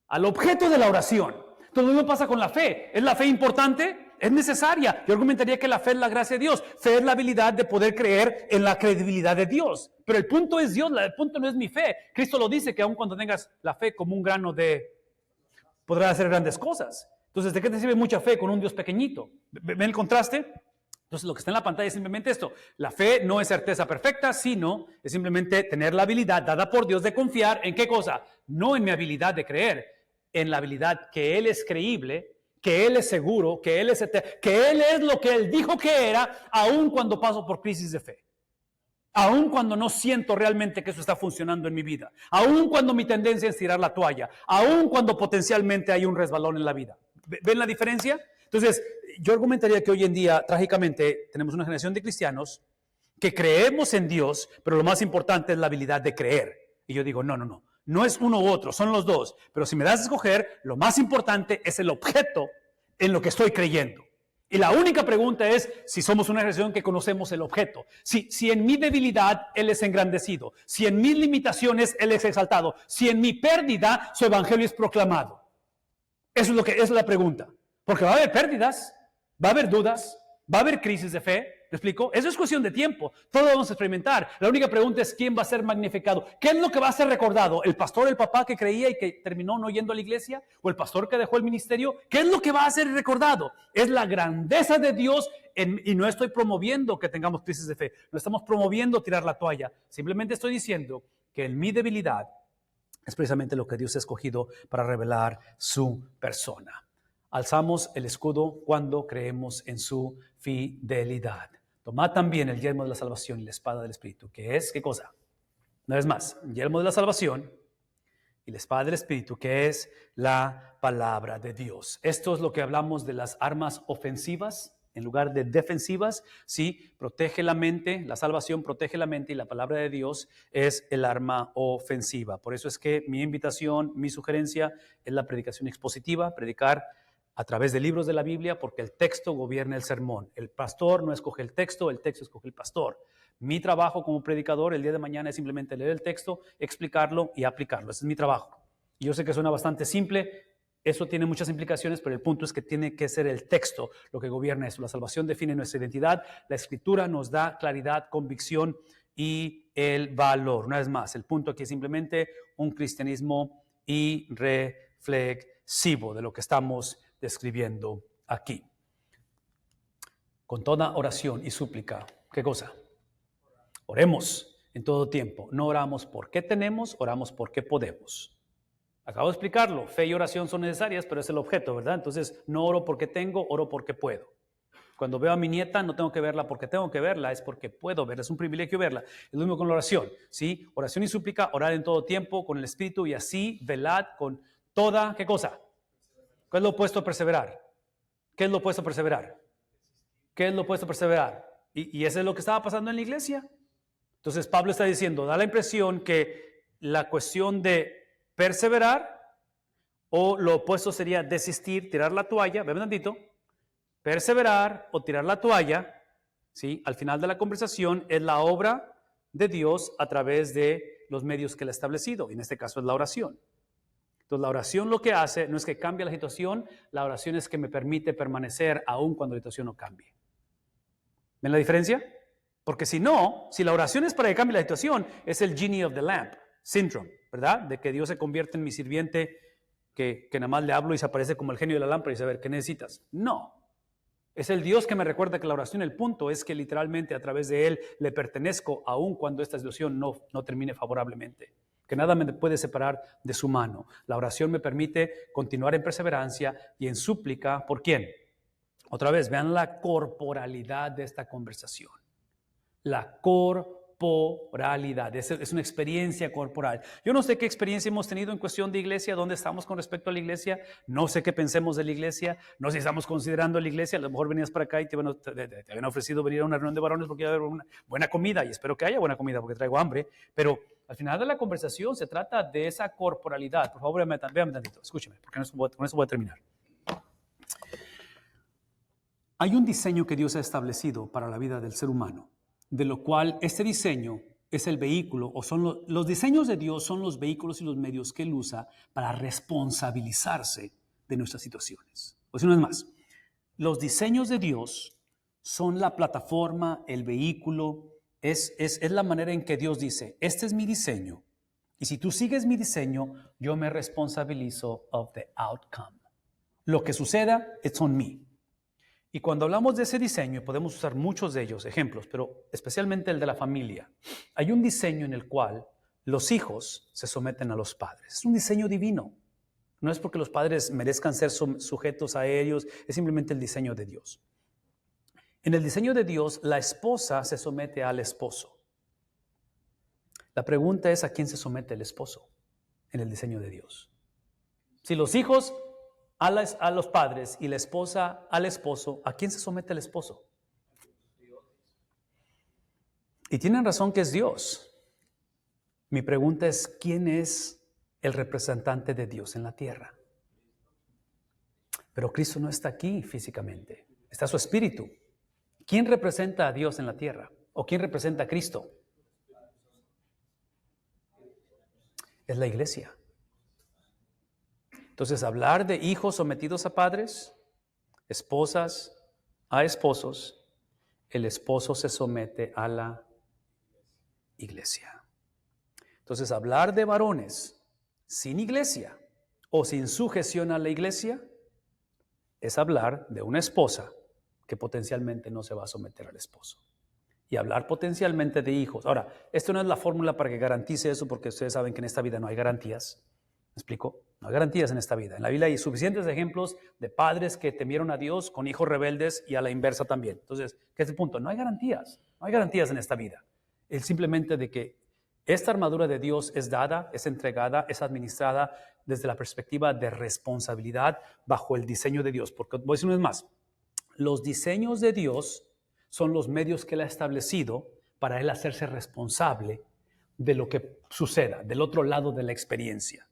al objeto de la oración. Entonces, lo mismo pasa con la fe. ¿Es la fe importante? Es necesaria. Yo argumentaría que la fe es la gracia de Dios. Fe es la habilidad de poder creer en la credibilidad de Dios. Pero el punto es Dios, el punto no es mi fe. Cristo lo dice que aun cuando tengas la fe como un grano podrás hacer grandes cosas. Entonces, ¿de qué te sirve mucha fe con un Dios pequeñito? ¿Ven el contraste? Entonces, lo que está en la pantalla es simplemente esto. La fe no es certeza perfecta, sino es simplemente tener la habilidad dada por Dios de confiar en qué cosa. No en mi habilidad de creer, en la habilidad que Él es creíble, que Él es seguro, que Él es eterno, que Él es lo que Él dijo que era, aun cuando paso por crisis de fe. Aun cuando no siento realmente que eso está funcionando en mi vida. Aun cuando mi tendencia es tirar la toalla. Aun cuando potencialmente hay un resbalón en la vida. ¿Ven la diferencia? Entonces, yo argumentaría que hoy en día, trágicamente, tenemos una generación de cristianos que creemos en Dios, pero lo más importante es la habilidad de creer. Y yo digo, no. No es uno u otro, son los dos. Pero si me das a escoger, lo más importante es el objeto en lo que estoy creyendo. Y la única pregunta es si somos una generación que conocemos el objeto. Si en mi debilidad Él es engrandecido. Si en mis limitaciones Él es exaltado. Si en mi pérdida su evangelio es proclamado. Eso es la pregunta. Porque va a haber pérdidas, va a haber dudas, va a haber crisis de fe. ¿Me explico? Eso es cuestión de tiempo. Todo lo vamos a experimentar. La única pregunta es quién va a ser magnificado. ¿Qué es lo que va a ser recordado? ¿El pastor, el papá que creía y que terminó no yendo a la iglesia? ¿O el pastor que dejó el ministerio? ¿Qué es lo que va a ser recordado? Es la grandeza de Dios y no estoy promoviendo que tengamos crisis de fe. No estamos promoviendo tirar la toalla. Simplemente estoy diciendo que en mi debilidad es precisamente lo que Dios ha escogido para revelar su persona. Alzamos el escudo cuando creemos en su fidelidad. Tomad también el yelmo de la salvación y la espada del Espíritu, que es, ¿qué cosa? Una vez más, el yelmo de la salvación y la espada del Espíritu, que es la palabra de Dios. Esto es lo que hablamos de las armas ofensivas en lugar de defensivas. Sí, protege la mente, la salvación protege la mente y la palabra de Dios es el arma ofensiva. Por eso es que mi invitación, mi sugerencia es la predicación expositiva, predicar a través de libros de la Biblia, porque el texto gobierna el sermón. El pastor no escoge el texto escoge el pastor. Mi trabajo como predicador el día de mañana es simplemente leer el texto, explicarlo y aplicarlo. Ese es mi trabajo. Y yo sé que suena bastante simple, eso tiene muchas implicaciones, pero el punto es que tiene que ser el texto lo que gobierna eso. La salvación define nuestra identidad, la Escritura nos da claridad, convicción y el valor. Una vez más, el punto aquí es simplemente un cristianismo irreflexivo de lo que estamos describiendo aquí. Con toda oración y súplica, ¿qué cosa? Oremos en todo tiempo. No oramos porque tenemos, oramos porque podemos. Acabo de explicarlo. Fe y oración son necesarias, pero es el objeto, ¿verdad? Entonces, no oro porque tengo, oro porque puedo. Cuando veo a mi nieta, no tengo que verla porque tengo que verla, es porque puedo verla. Es un privilegio verla. Es lo mismo con la oración, ¿sí? Oración y súplica, orar en todo tiempo con el Espíritu y así velad con toda, ¿qué cosa? ¿Qué es lo opuesto a perseverar? ¿Qué es lo opuesto a perseverar? ¿Qué es lo opuesto a perseverar? Y eso es lo que estaba pasando en la iglesia. Entonces Pablo está diciendo, da la impresión que la cuestión de perseverar o lo opuesto sería desistir, tirar la toalla, ve un tantito, perseverar o tirar la toalla, ¿sí? Al final de la conversación es la obra de Dios a través de los medios que Él ha establecido, y en este caso es la oración. Entonces la oración lo que hace no es que cambie la situación, la oración es que me permite permanecer aún cuando la situación no cambie. ¿Ven la diferencia? Porque si no, si la oración es para que cambie la situación, es el genie of the lamp syndrome, ¿verdad? De que Dios se convierte en mi sirviente que nada más le hablo y se aparece como el genio de la lámpara y dice, a ver, ¿qué necesitas? No. Es el Dios que me recuerda que la oración, el punto es que literalmente a través de Él le pertenezco, aun cuando esta situación no termine favorablemente. Que nada me puede separar de su mano. La oración me permite continuar en perseverancia y en súplica. ¿Por quién? Otra vez, vean la corporalidad de esta conversación. La corporalidad, es una experiencia corporal. Yo no sé qué experiencia hemos tenido en cuestión de iglesia, dónde estamos con respecto a la iglesia, no sé qué pensemos de la iglesia, no sé si estamos considerando la iglesia, a lo mejor venías para acá y te habían ofrecido venir a una reunión de varones porque iba a haber una buena comida, y espero que haya buena comida porque traigo hambre, pero al final de la conversación se trata de esa corporalidad. Por favor, véanme tantito, escúcheme, porque con eso voy a terminar. Hay un diseño que Dios ha establecido para la vida del ser humano, de lo cual este diseño es el vehículo, o son los diseños de Dios son los vehículos y los medios que Él usa para responsabilizarse de nuestras situaciones. O sea, no es más, los diseños de Dios son la plataforma, el vehículo, es la manera en que Dios dice, este es mi diseño, y si tú sigues mi diseño, yo me responsabilizo of the outcome. Lo que suceda, it's on me. Y cuando hablamos de ese diseño, podemos usar muchos de ellos, ejemplos, pero especialmente el de la familia. Hay un diseño en el cual los hijos se someten a los padres. Es un diseño divino. No es porque los padres merezcan ser sujetos a ellos, es simplemente el diseño de Dios. En el diseño de Dios, la esposa se somete al esposo. La pregunta es, ¿a quién se somete el esposo en el diseño de Dios? Si los hijos a los padres y la esposa al esposo, ¿a quién se somete el esposo? Y tienen razón que es Dios. Mi pregunta es, ¿quién es el representante de Dios en la tierra? Pero Cristo no está aquí físicamente, está su espíritu. ¿Quién representa a Dios en la tierra? ¿O quién representa a Cristo? Es la iglesia. Entonces, hablar de hijos sometidos a padres, esposas a esposos, el esposo se somete a la iglesia. Entonces, hablar de varones sin iglesia o sin sujeción a la iglesia es hablar de una esposa que potencialmente no se va a someter al esposo. Y hablar potencialmente de hijos. Ahora, esto no es la fórmula para que garantice eso, porque ustedes saben que en esta vida no hay garantías. ¿Me explico? No hay garantías en esta vida. En la Biblia hay suficientes ejemplos de padres que temieron a Dios con hijos rebeldes y a la inversa también. Entonces, ¿qué es el punto? No hay garantías. No hay garantías en esta vida. Es simplemente de que esta armadura de Dios es dada, es entregada, es administrada desde la perspectiva de responsabilidad bajo el diseño de Dios. Porque voy a decir una vez más, los diseños de Dios son los medios que Él ha establecido para Él hacerse responsable de lo que suceda, del otro lado de la experiencia.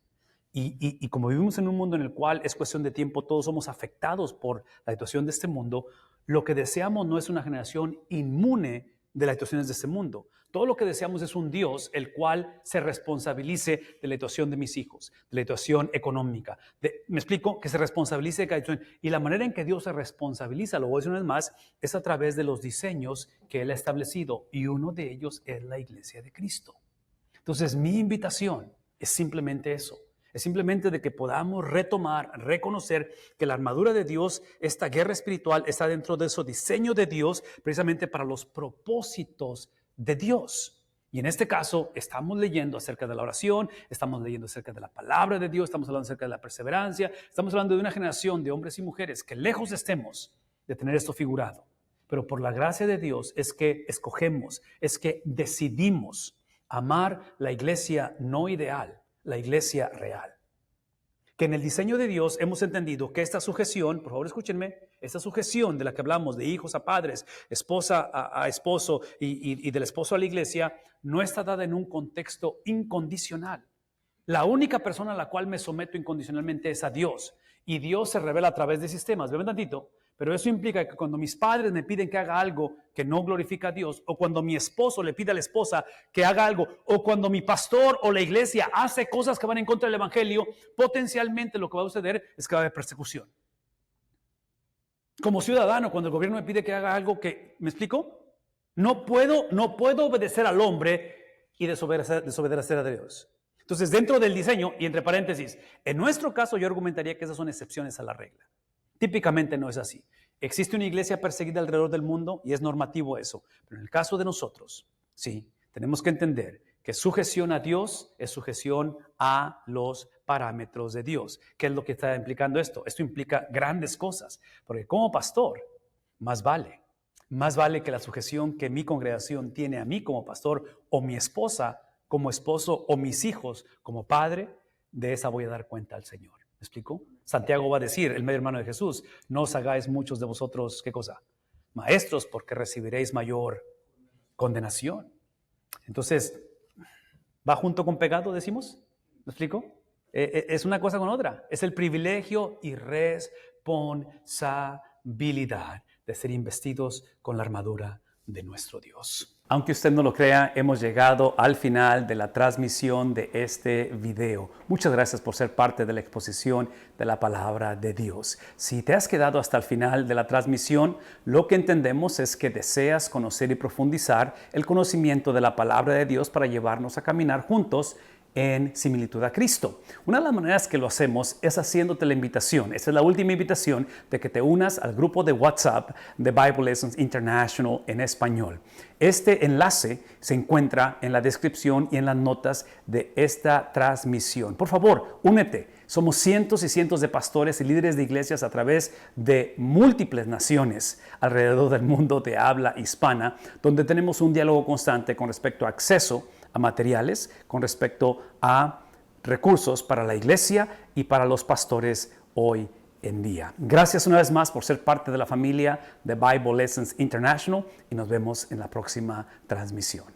Y como vivimos en un mundo en el cual es cuestión de tiempo, todos somos afectados por la situación de este mundo, lo que deseamos no es una generación inmune de las situaciones de este mundo. Todo lo que deseamos es un Dios el cual se responsabilice de la situación de mis hijos, de la situación económica. Me explico, que se responsabilice de cada situación. Y la manera en que Dios se responsabiliza, lo voy a decir una vez más, es a través de los diseños que Él ha establecido. Y uno de ellos es la iglesia de Cristo. Entonces, mi invitación es simplemente eso. Es simplemente de que podamos retomar, reconocer que la armadura de Dios, esta guerra espiritual, está dentro de su diseño de Dios, precisamente para los propósitos de Dios. Y en este caso, estamos leyendo acerca de la oración, estamos leyendo acerca de la palabra de Dios, estamos hablando acerca de la perseverancia, estamos hablando de una generación de hombres y mujeres que lejos estemos de tener esto figurado. Pero por la gracia de Dios es que escogemos, es que decidimos amar la iglesia no ideal, la iglesia real. Que en el diseño de Dios hemos entendido que esta sujeción, por favor escúchenme, esta sujeción de la que hablamos de hijos a padres, esposa a esposo y del esposo a la iglesia, no está dada en un contexto incondicional. La única persona a la cual me someto incondicionalmente es a Dios. Y Dios se revela a través de sistemas. Ven tantito. Pero eso implica que cuando mis padres me piden que haga algo que no glorifica a Dios, o cuando mi esposo le pide a la esposa que haga algo, o cuando mi pastor o la iglesia hace cosas que van en contra del evangelio, potencialmente lo que va a suceder es que va a haber persecución. Como ciudadano, cuando el gobierno me pide que haga algo que, ¿me explico? No puedo obedecer al hombre y desobedecer a Dios. Entonces, dentro del diseño, y entre paréntesis, en nuestro caso yo argumentaría que esas son excepciones a la regla. Típicamente no es así. Existe una iglesia perseguida alrededor del mundo y es normativo eso. Pero en el caso de nosotros, sí, tenemos que entender que sujeción a Dios es sujeción a los parámetros de Dios. ¿Qué es lo que está implicando esto? Esto implica grandes cosas, porque como pastor, más vale que la sujeción que mi congregación tiene a mí como pastor, o mi esposa como esposo, o mis hijos como padre, de esa voy a dar cuenta al Señor. ¿Me explico? Santiago va a decir, el medio hermano de Jesús, no os hagáis muchos de vosotros, ¿qué cosa? Maestros, porque recibiréis mayor condenación. Entonces, ¿va junto con pegado, decimos? ¿Me explico? Es una cosa con otra. Es el privilegio y responsabilidad de ser investidos con la armadura de nuestro Dios. Aunque usted no lo crea, hemos llegado al final de la transmisión de este video. Muchas gracias por ser parte de la exposición de la palabra de Dios. Si te has quedado hasta el final de la transmisión, lo que entendemos es que deseas conocer y profundizar el conocimiento de la palabra de Dios para llevarnos a caminar juntos en similitud a Cristo. Una de las maneras que lo hacemos es haciéndote la invitación. Esta es la última invitación de que te unas al grupo de WhatsApp de Bible Lessons International en español. Este enlace se encuentra en la descripción y en las notas de esta transmisión. Por favor, únete. Somos cientos y cientos de pastores y líderes de iglesias a través de múltiples naciones alrededor del mundo de habla hispana, donde tenemos un diálogo constante con respecto a acceso a materiales, con respecto a recursos para la iglesia y para los pastores hoy en día. Gracias una vez más por ser parte de la familia de Bible Lessons International y nos vemos en la próxima transmisión.